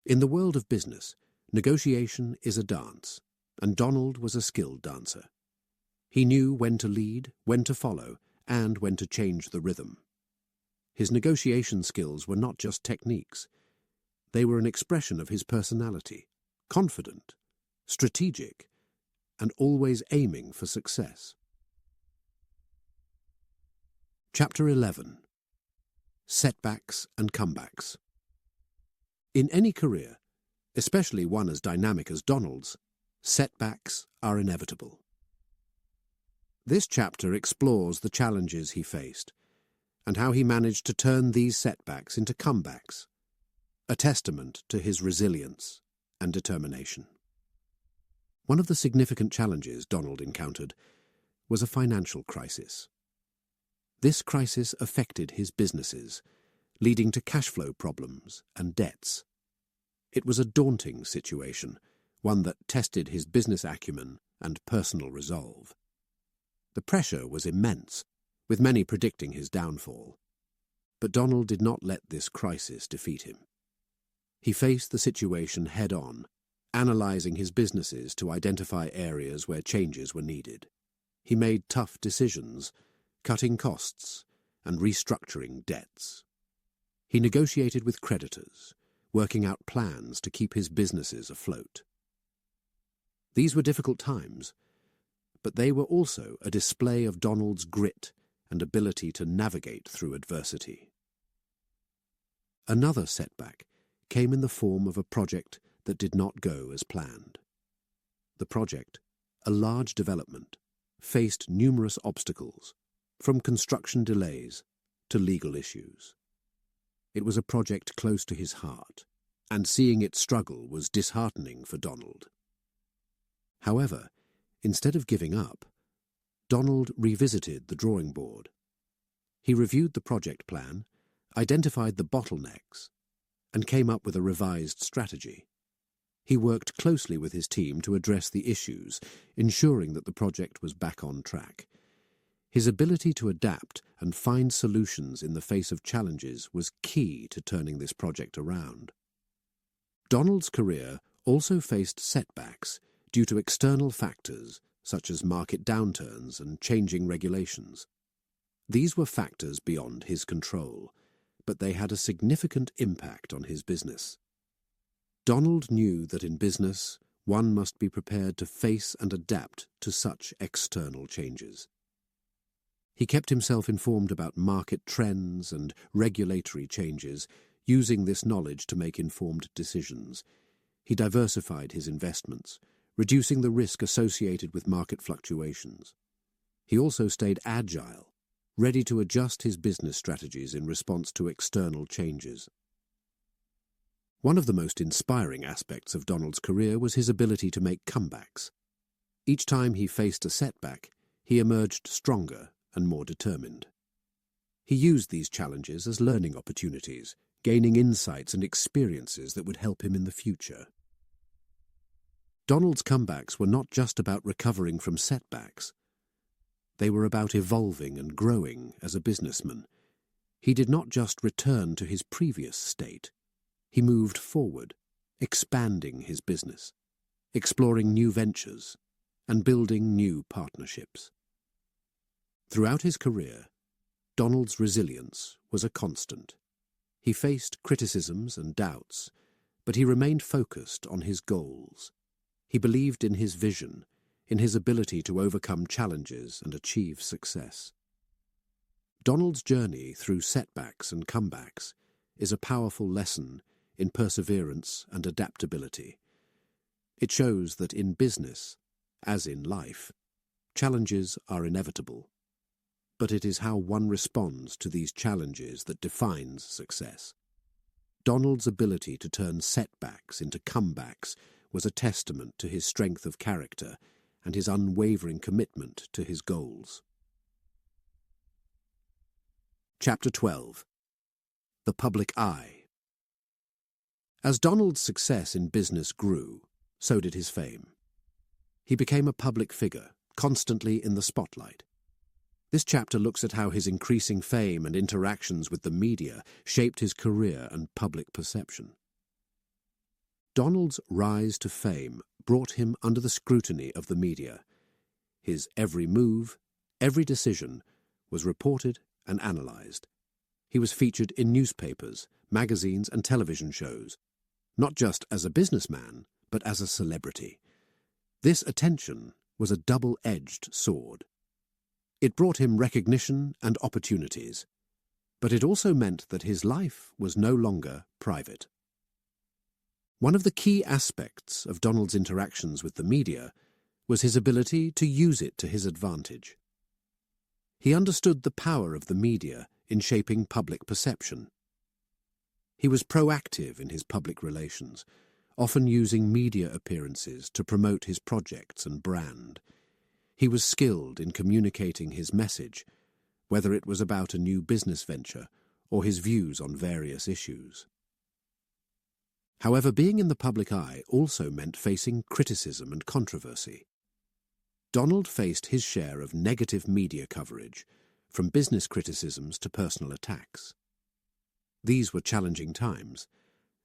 [SPEAKER 1] In the world of business, negotiation is a dance, and Donald was a skilled dancer. He knew when to lead, when to follow, and when to change the rhythm. His negotiation skills were not just techniques. They were an expression of his personality, confident, strategic, and always aiming for success. Chapter 11. Setbacks and Comebacks. In any career, especially one as dynamic as Donald's, setbacks are inevitable. This chapter explores the challenges he faced and how he managed to turn these setbacks into comebacks, a testament to his resilience and determination. One of the significant challenges Donald encountered was a financial crisis. This crisis affected his businesses, leading to cash flow problems and debts. It was a daunting situation, one that tested his business acumen and personal resolve. The pressure was immense, with many predicting his downfall. But Donald did not let this crisis defeat him. He faced the situation head-on, analyzing his businesses to identify areas where changes were needed. He made tough decisions, cutting costs and restructuring debts. He negotiated with creditors, working out plans to keep his businesses afloat. These were difficult times, but they were also a display of Donald's grit and ability to navigate through adversity. Another setback came in the form of a project that did not go as planned. The project, a large development, faced numerous obstacles, from construction delays to legal issues. It was a project close to his heart, and seeing it struggle was disheartening for Donald. However, instead of giving up, Donald revisited the drawing board. He reviewed the project plan, identified the bottlenecks, and came up with a revised strategy. He worked closely with his team to address the issues, ensuring that the project was back on track. His ability to adapt and find solutions in the face of challenges was key to turning this project around. Donald's career also faced setbacks due to external factors such as market downturns and changing regulations. These were factors beyond his control, but they had a significant impact on his business. Donald knew that in business, one must be prepared to face and adapt to such external changes. He kept himself informed about market trends and regulatory changes, using this knowledge to make informed decisions. He diversified his investments, reducing the risk associated with market fluctuations. He also stayed agile, ready to adjust his business strategies in response to external changes. One of the most inspiring aspects of Donald's career was his ability to make comebacks. Each time he faced a setback, he emerged stronger and more determined. He used these challenges as learning opportunities, gaining insights and experiences that would help him in the future. Donald's comebacks were not just about recovering from setbacks. They were about evolving and growing as a businessman. He did not just return to his previous state. He moved forward, expanding his business, exploring new ventures, and building new partnerships. Throughout his career, Donald's resilience was a constant. He faced criticisms and doubts, but he remained focused on his goals. He believed in his vision, in his ability to overcome challenges and achieve success. Donald's journey through setbacks and comebacks is a powerful lesson in perseverance and adaptability. It shows that in business, as in life, challenges are inevitable. But it is how one responds to these challenges that defines success. Donald's ability to turn setbacks into comebacks was a testament to his strength of character and his unwavering commitment to his goals. Chapter 12. The Public Eye. As Donald's success in business grew, so did his fame. He became a public figure, constantly in the spotlight. This chapter looks at how his increasing fame and interactions with the media shaped his career and public perception. Donald's rise to fame brought him under the scrutiny of the media. His every move, every decision, was reported and analyzed. He was featured in newspapers, magazines, and television shows, not just as a businessman, but as a celebrity. This attention was a double-edged sword. It brought him recognition and opportunities, but it also meant that his life was no longer private. One of the key aspects of Donald's interactions with the media was his ability to use it to his advantage. He understood the power of the media in shaping public perception. He was proactive in his public relations, often using media appearances to promote his projects and brand. He was skilled in communicating his message, whether it was about a new business venture or his views on various issues. However, being in the public eye also meant facing criticism and controversy. Donald faced his share of negative media coverage, from business criticisms to personal attacks. These were challenging times,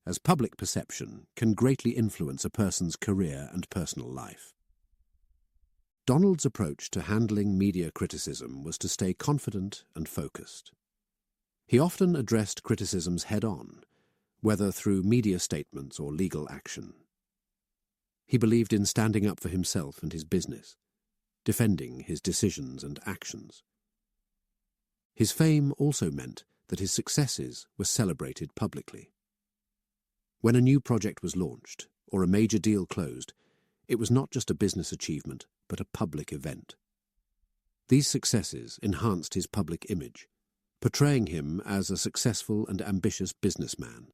[SPEAKER 1] as public perception can greatly influence a person's career and personal life. Donald's approach to handling media criticism was to stay confident and focused. He often addressed criticisms head-on, whether through media statements or legal action. He believed in standing up for himself and his business, defending his decisions and actions. His fame also meant that his successes were celebrated publicly. When a new project was launched or a major deal closed, it was not just a business achievement, but a public event. These successes enhanced his public image, portraying him as a successful and ambitious businessman.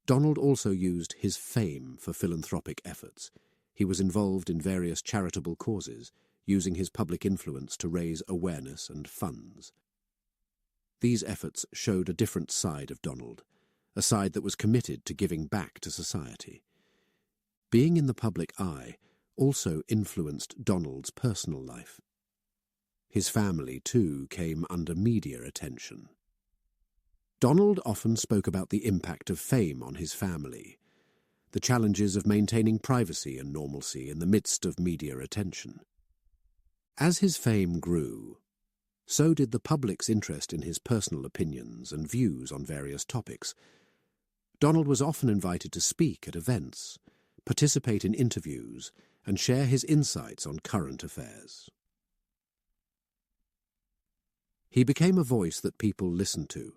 [SPEAKER 1] Donald also used his fame for philanthropic efforts. He was involved in various charitable causes, using his public influence to raise awareness and funds. These efforts showed a different side of Donald, a side that was committed to giving back to society. Being in the public eye also influenced Donald's personal life. His family, too, came under media attention. Donald often spoke about the impact of fame on his family, the challenges of maintaining privacy and normalcy in the midst of media attention. As his fame grew, so did the public's interest in his personal opinions and views on various topics. Donald was often invited to speak at events, participate in interviews, and share his insights on current affairs. He became a voice that people listened to,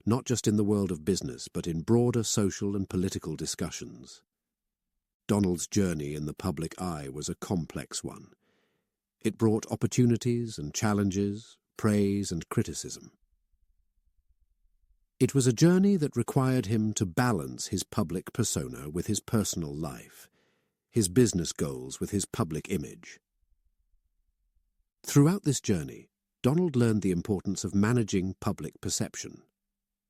[SPEAKER 1] not just in the world of business, but in broader social and political discussions. Donald's journey in the public eye was a complex one. It brought opportunities and challenges, praise and criticism. It was a journey that required him to balance his public persona with his personal life, his business goals with his public image. Throughout this journey, Donald learned the importance of managing public perception,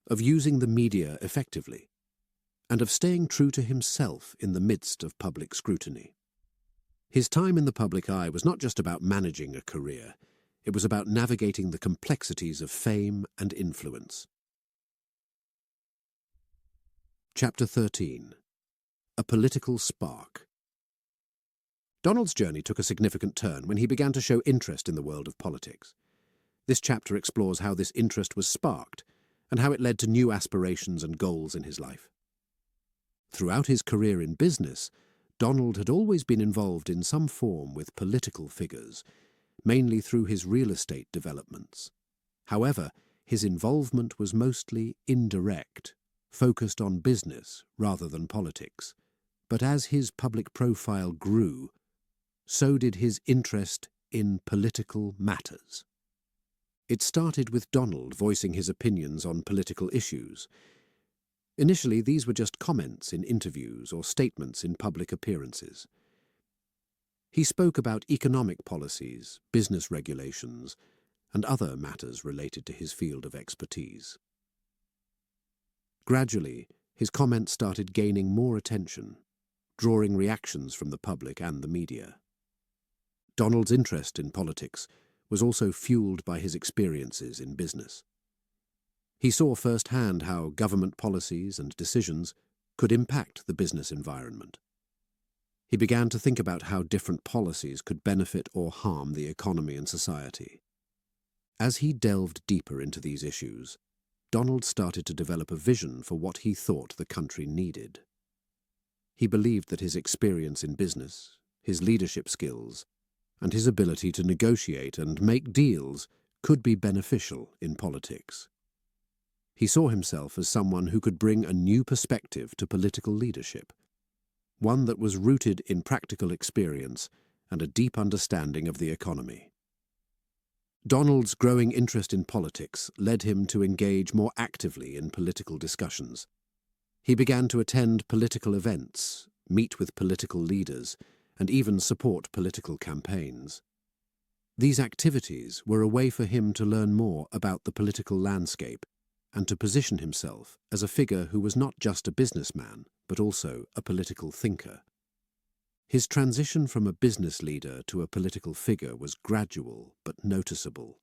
[SPEAKER 1] of using the media effectively, and of staying true to himself in the midst of public scrutiny. His time in the public eye was not just about managing a career, it was about navigating the complexities of fame and influence. Chapter 13. A Political Spark. Donald's journey took a significant turn when he began to show interest in the world of politics. This chapter explores how this interest was sparked and how it led to new aspirations and goals in his life. Throughout his career in business, Donald had always been involved in some form with political figures, mainly through his real estate developments. However, his involvement was mostly indirect, focused on business rather than politics. But as his public profile grew, so did his interest in political matters. It started with Donald voicing his opinions on political issues. Initially, these were just comments in interviews or statements in public appearances. He spoke about economic policies, business regulations, and other matters related to his field of expertise. Gradually, his comments started gaining more attention, drawing reactions from the public and the media. Donald's interest in politics was also fueled by his experiences in business. He saw firsthand how government policies and decisions could impact the business environment. He began to think about how different policies could benefit or harm the economy and society. As he delved deeper into these issues, Donald started to develop a vision for what he thought the country needed. He believed that his experience in business, his leadership skills, and his ability to negotiate and make deals could be beneficial in politics. He saw himself as someone who could bring a new perspective to political leadership, one that was rooted in practical experience and a deep understanding of the economy. Donald's growing interest in politics led him to engage more actively in political discussions. He began to attend political events, meet with political leaders, and even support political campaigns. These activities were a way for him to learn more about the political landscape and to position himself as a figure who was not just a businessman, but also a political thinker. His transition from a business leader to a political figure was gradual but noticeable.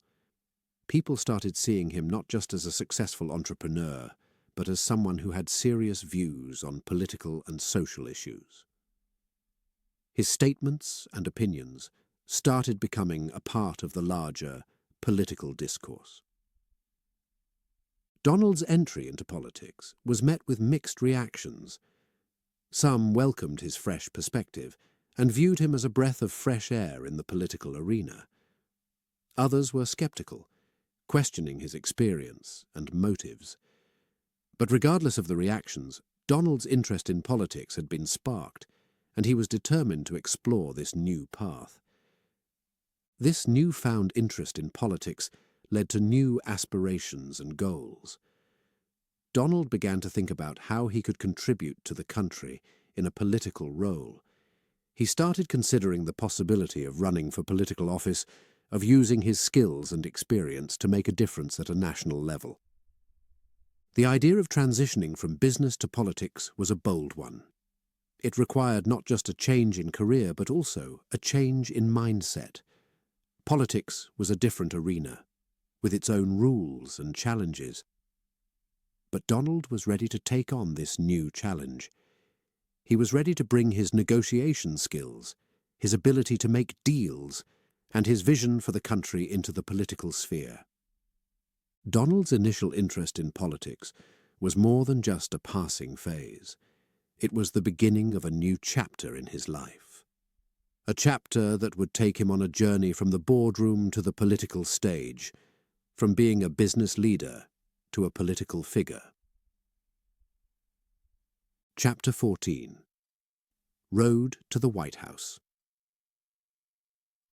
[SPEAKER 1] People started seeing him not just as a successful entrepreneur, but as someone who had serious views on political and social issues. His statements and opinions started becoming a part of the larger political discourse. Donald's entry into politics was met with mixed reactions. Some welcomed his fresh perspective and viewed him as a breath of fresh air in the political arena. Others were skeptical, questioning his experience and motives. But regardless of the reactions, Donald's interest in politics had been sparked, and he was determined to explore this new path. This newfound interest in politics led to new aspirations and goals. Donald began to think about how he could contribute to the country in a political role. He started considering the possibility of running for political office, of using his skills and experience to make a difference at a national level. The idea of transitioning from business to politics was a bold one. It required not just a change in career, but also a change in mindset. Politics was a different arena, with its own rules and challenges. But Donald was ready to take on this new challenge. He was ready to bring his negotiation skills, his ability to make deals, and his vision for the country into the political sphere. Donald's initial interest in politics was more than just a passing phase. It was the beginning of a new chapter in his life. A chapter that would take him on a journey from the boardroom to the political stage, from being a business leader to a political figure. Chapter 14. Road to the White House.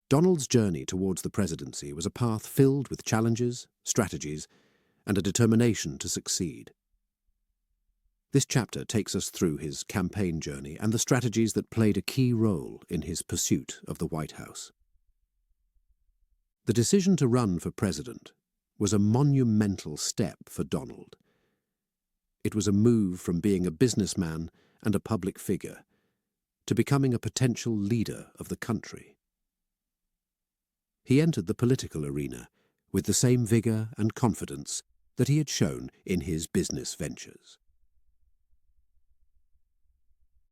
[SPEAKER 1] Donald's journey towards the presidency was a path filled with challenges, strategies, and a determination to succeed. This chapter takes us through his campaign journey and the strategies that played a key role in his pursuit of the White House. The decision to run for president was a monumental step for Donald. It was a move from being a businessman and a public figure to becoming a potential leader of the country. He entered the political arena with the same vigor and confidence that he had shown in his business ventures.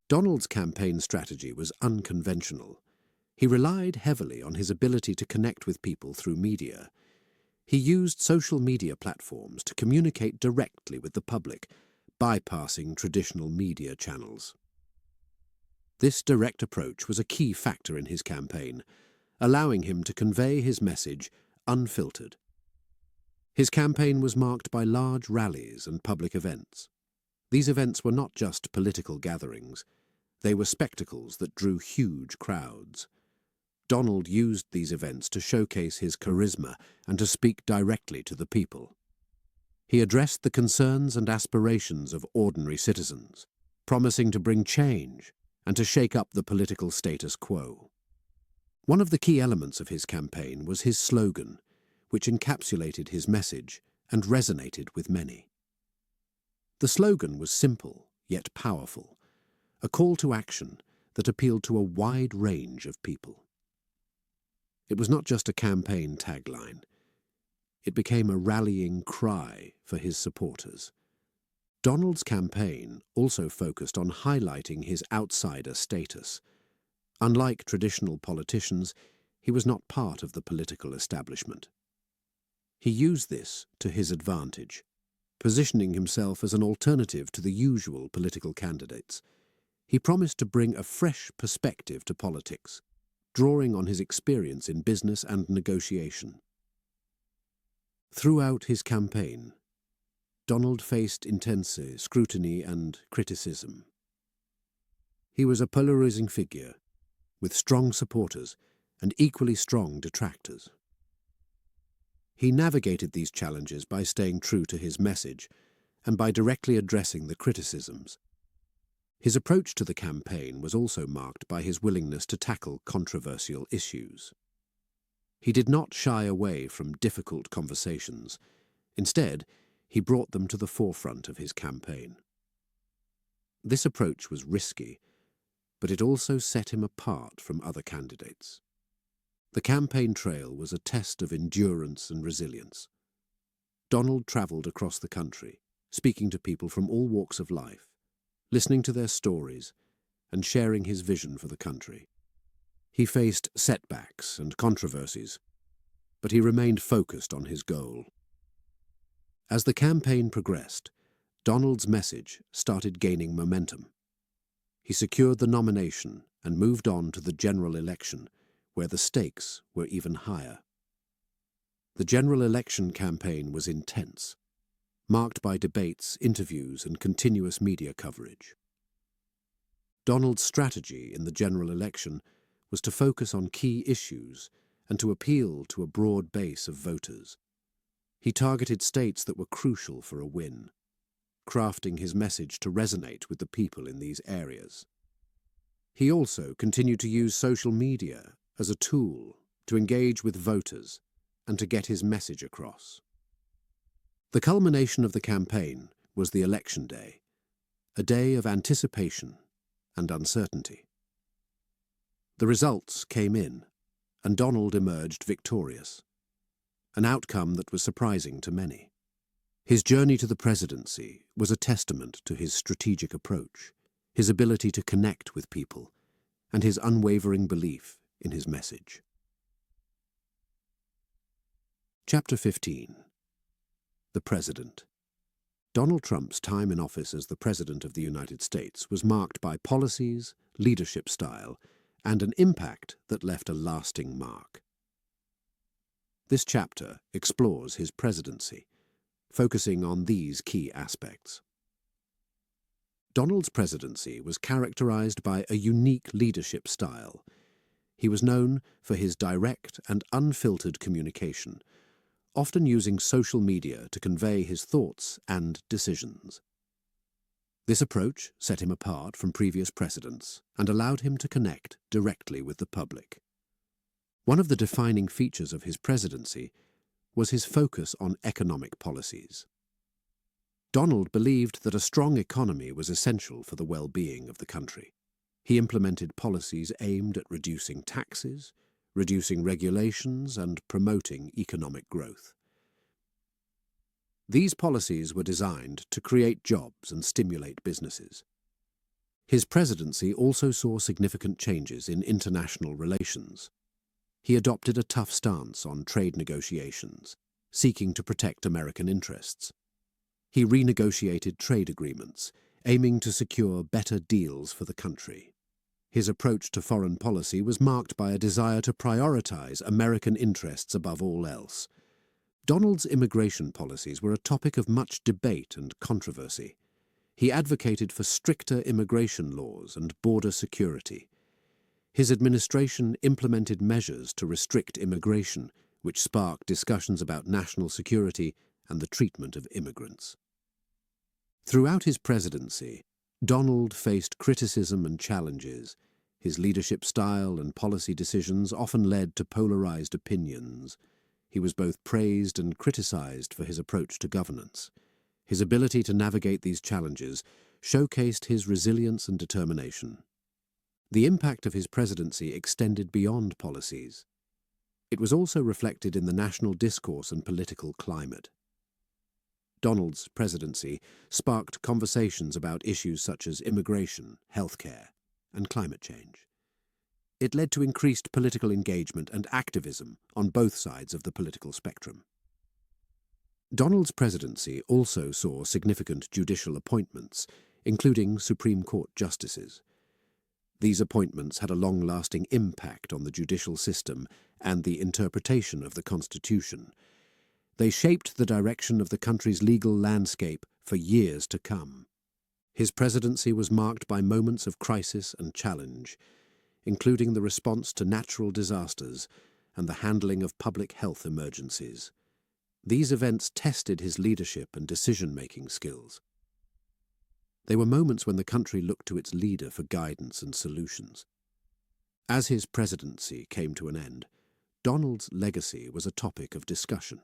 [SPEAKER 1] Donald's campaign strategy was unconventional. He relied heavily on his ability to connect with people through media. He used social media platforms to communicate directly with the public, bypassing traditional media channels. This direct approach was a key factor in his campaign, allowing him to convey his message unfiltered. His campaign was marked by large rallies and public events. These events were not just political gatherings. They were spectacles that drew huge crowds. Donald used these events to showcase his charisma and to speak directly to the people. He addressed the concerns and aspirations of ordinary citizens, promising to bring change and to shake up the political status quo. One of the key elements of his campaign was his slogan, which encapsulated his message and resonated with many. The slogan was simple, yet powerful, a call to action that appealed to a wide range of people. It was not just a campaign tagline. It became a rallying cry for his supporters. Donald's campaign also focused on highlighting his outsider status. Unlike traditional politicians, he was not part of the political establishment. He used this to his advantage, positioning himself as an alternative to the usual political candidates. He promised to bring a fresh perspective to politics, drawing on his experience in business and negotiation. Throughout his campaign, Donald faced intense scrutiny and criticism. He was a polarizing figure, with strong supporters and equally strong detractors. He navigated these challenges by staying true to his message and by directly addressing the criticisms. His approach to the campaign was also marked by his willingness to tackle controversial issues. He did not shy away from difficult conversations. Instead, he brought them to the forefront of his campaign. This approach was risky, but it also set him apart from other candidates. The campaign trail was a test of endurance and resilience. Donald travelled across the country, speaking to people from all walks of life, listening to their stories, and sharing his vision for the country. He faced setbacks and controversies, but he remained focused on his goal. As the campaign progressed, Donald's message started gaining momentum. He secured the nomination and moved on to the general election, where the stakes were even higher. The general election campaign was intense, marked by debates, interviews, and continuous media coverage. Donald's strategy in the general election was to focus on key issues and to appeal to a broad base of voters. He targeted states that were crucial for a win, crafting his message to resonate with the people in these areas. He also continued to use social media as a tool to engage with voters and to get his message across. The culmination of the campaign was the election day, a day of anticipation and uncertainty. The results came in, and Donald emerged victorious, an outcome that was surprising to many. His journey to the presidency was a testament to his strategic approach, his ability to connect with people, and his unwavering belief in his message. Chapter 15. The President. Donald Trump's time in office as the President of the United States was marked by policies, leadership style, and an impact that left a lasting mark. This chapter explores his presidency, focusing on these key aspects. Donald's presidency was characterized by a unique leadership style. He was known for his direct and unfiltered communication, often using social media to convey his thoughts and decisions. This approach set him apart from previous presidents and allowed him to connect directly with the public. One of the defining features of his presidency was his focus on economic policies. Donald believed that a strong economy was essential for the well-being of the country. He implemented policies aimed at reducing taxes, reducing regulations, and promoting economic growth. These policies were designed to create jobs and stimulate businesses. His presidency also saw significant changes in international relations. He adopted a tough stance on trade negotiations, seeking to protect American interests. He renegotiated trade agreements, aiming to secure better deals for the country. His approach to foreign policy was marked by a desire to prioritize American interests above all else. Donald's immigration policies were a topic of much debate and controversy. He advocated for stricter immigration laws and border security. His administration implemented measures to restrict immigration, which sparked discussions about national security and the treatment of immigrants. Throughout his presidency, Donald faced criticism and challenges. His leadership style and policy decisions often led to polarized opinions. He was both praised and criticized for his approach to governance. His ability to navigate these challenges showcased his resilience and determination. The impact of his presidency extended beyond policies. It was also reflected in the national discourse and political climate. Donald's presidency sparked conversations about issues such as immigration, healthcare, and climate change. It led to increased political engagement and activism on both sides of the political spectrum. Donald's presidency also saw significant judicial appointments, including Supreme Court justices. These appointments had a long-lasting impact on the judicial system and the interpretation of the Constitution. They shaped the direction of the country's legal landscape for years to come. His presidency was marked by moments of crisis and challenge, including the response to natural disasters and the handling of public health emergencies. These events tested his leadership and decision-making skills. They were moments when the country looked to its leader for guidance and solutions. As his presidency came to an end, Donald's legacy was a topic of discussion.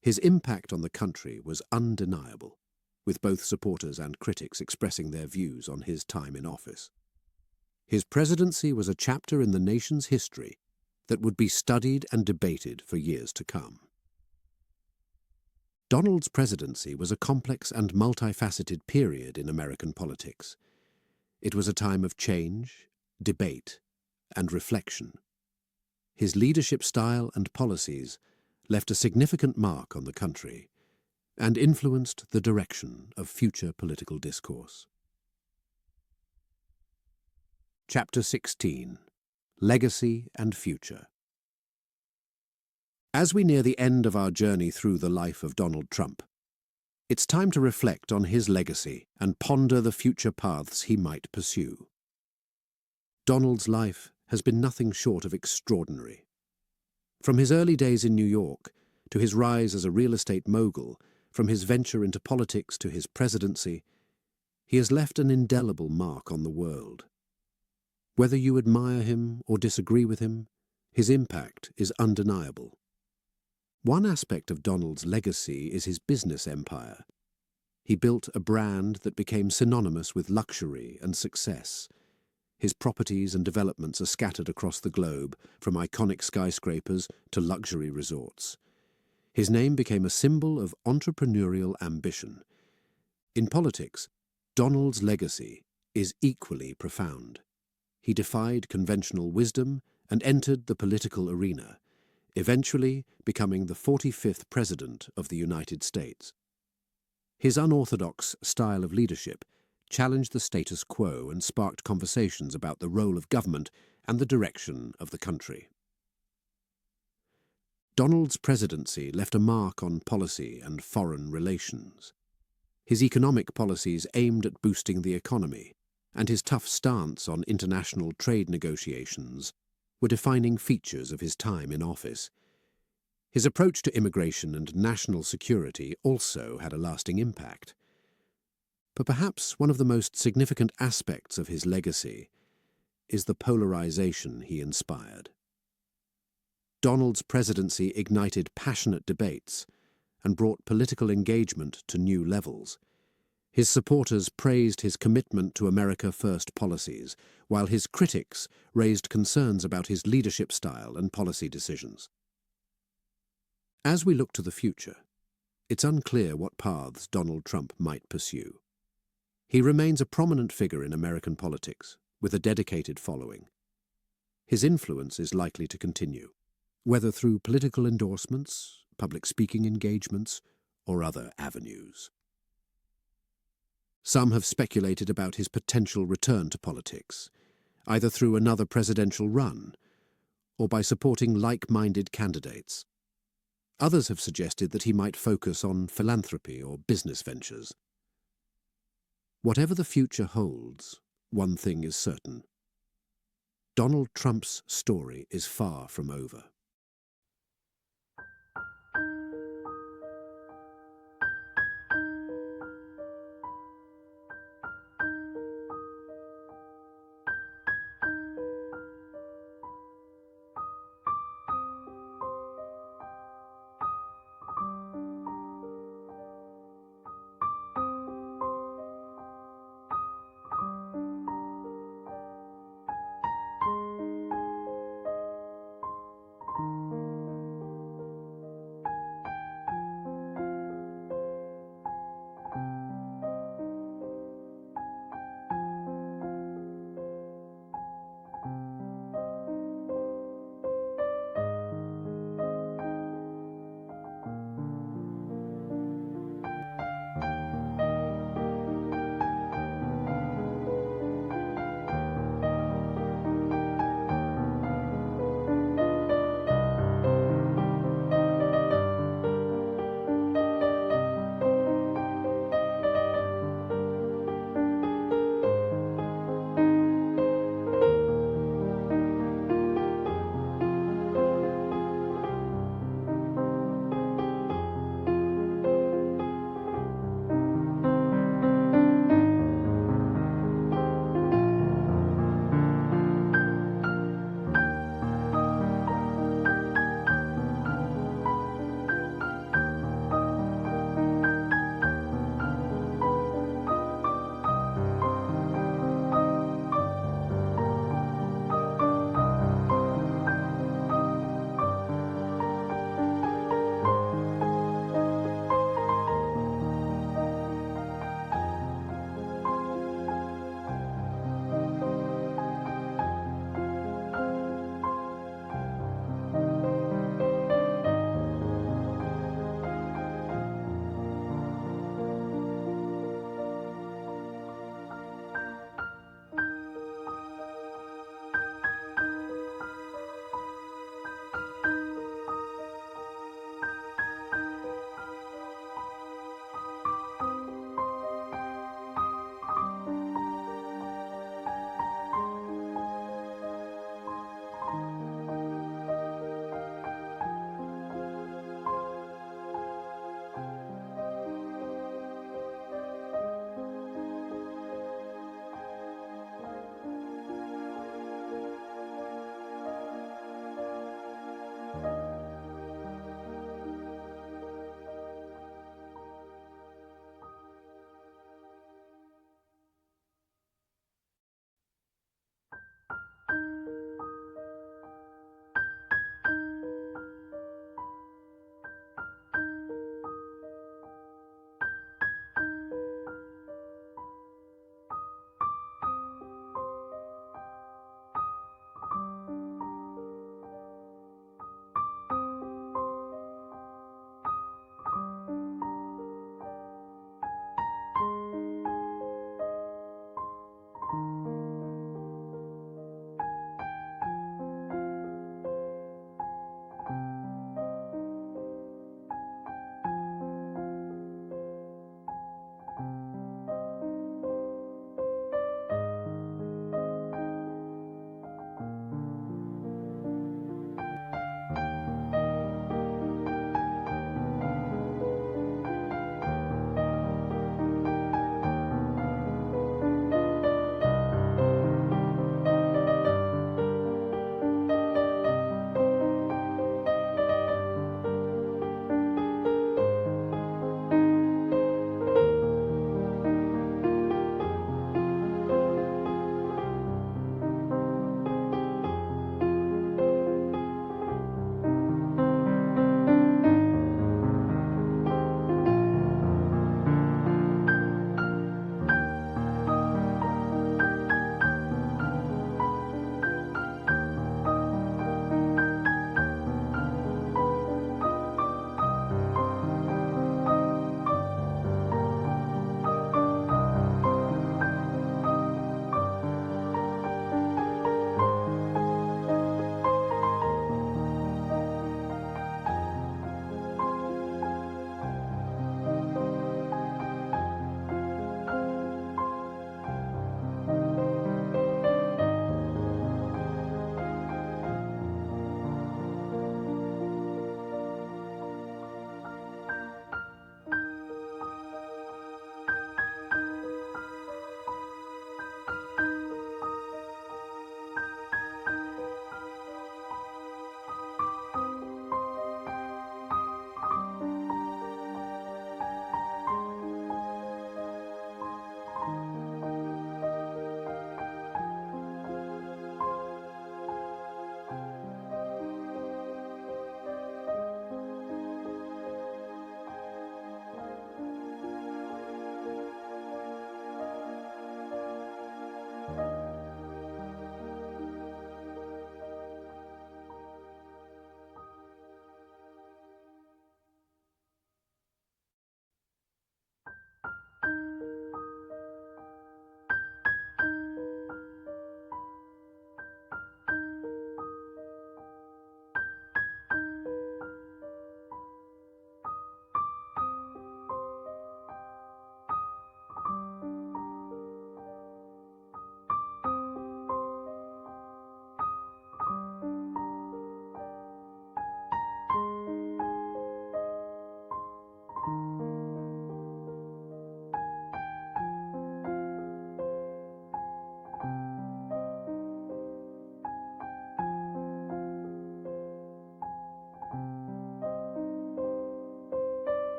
[SPEAKER 1] His impact on the country was undeniable, with both supporters and critics expressing their views on his time in office. His presidency was a chapter in the nation's history that would be studied and debated for years to come. Donald's presidency was a complex and multifaceted period in American politics. It was a time of change, debate, and reflection. His leadership style and policies left a significant mark on the country and influenced the direction of future political discourse. Chapter 16. Legacy and Future. As we near the end of our journey through the life of Donald Trump, it's time to reflect on his legacy and ponder the future paths he might pursue. Donald's life has been nothing short of extraordinary. From his early days in New York to his rise as a real estate mogul, from his venture into politics to his presidency, he has left an indelible mark on the world. Whether you admire him or disagree with him, his impact is undeniable. One aspect of Donald's legacy is his business empire. He built a brand that became synonymous with luxury and success. His properties and developments are scattered across the globe, from iconic skyscrapers to luxury resorts. His name became a symbol of entrepreneurial ambition. In politics, Donald's legacy is equally profound. He defied conventional wisdom and entered the political arena, eventually becoming the 45th President of the United States. His unorthodox style of leadership challenged the status quo and sparked conversations about the role of government and the direction of the country. Donald's presidency left a mark on policy and foreign relations. His economic policies aimed at boosting the economy, and his tough stance on international trade negotiations were defining features of his time in office. His approach to immigration and national security also had a lasting impact. But perhaps one of the most significant aspects of his legacy is the polarization he inspired. Donald's presidency ignited passionate debates and brought political engagement to new levels. His supporters praised his commitment to America First policies, while his critics raised concerns about his leadership style and policy decisions. As we look to the future, it's unclear what paths Donald Trump might pursue. He remains a prominent figure in American politics, with a dedicated following. His influence is likely to continue, whether through political endorsements, public speaking engagements, or other avenues. Some have speculated about his potential return to politics, either through another presidential run or by supporting like-minded candidates. Others have suggested that he might focus on philanthropy or business ventures. Whatever the future holds, one thing is certain. Donald Trump's story is far from over.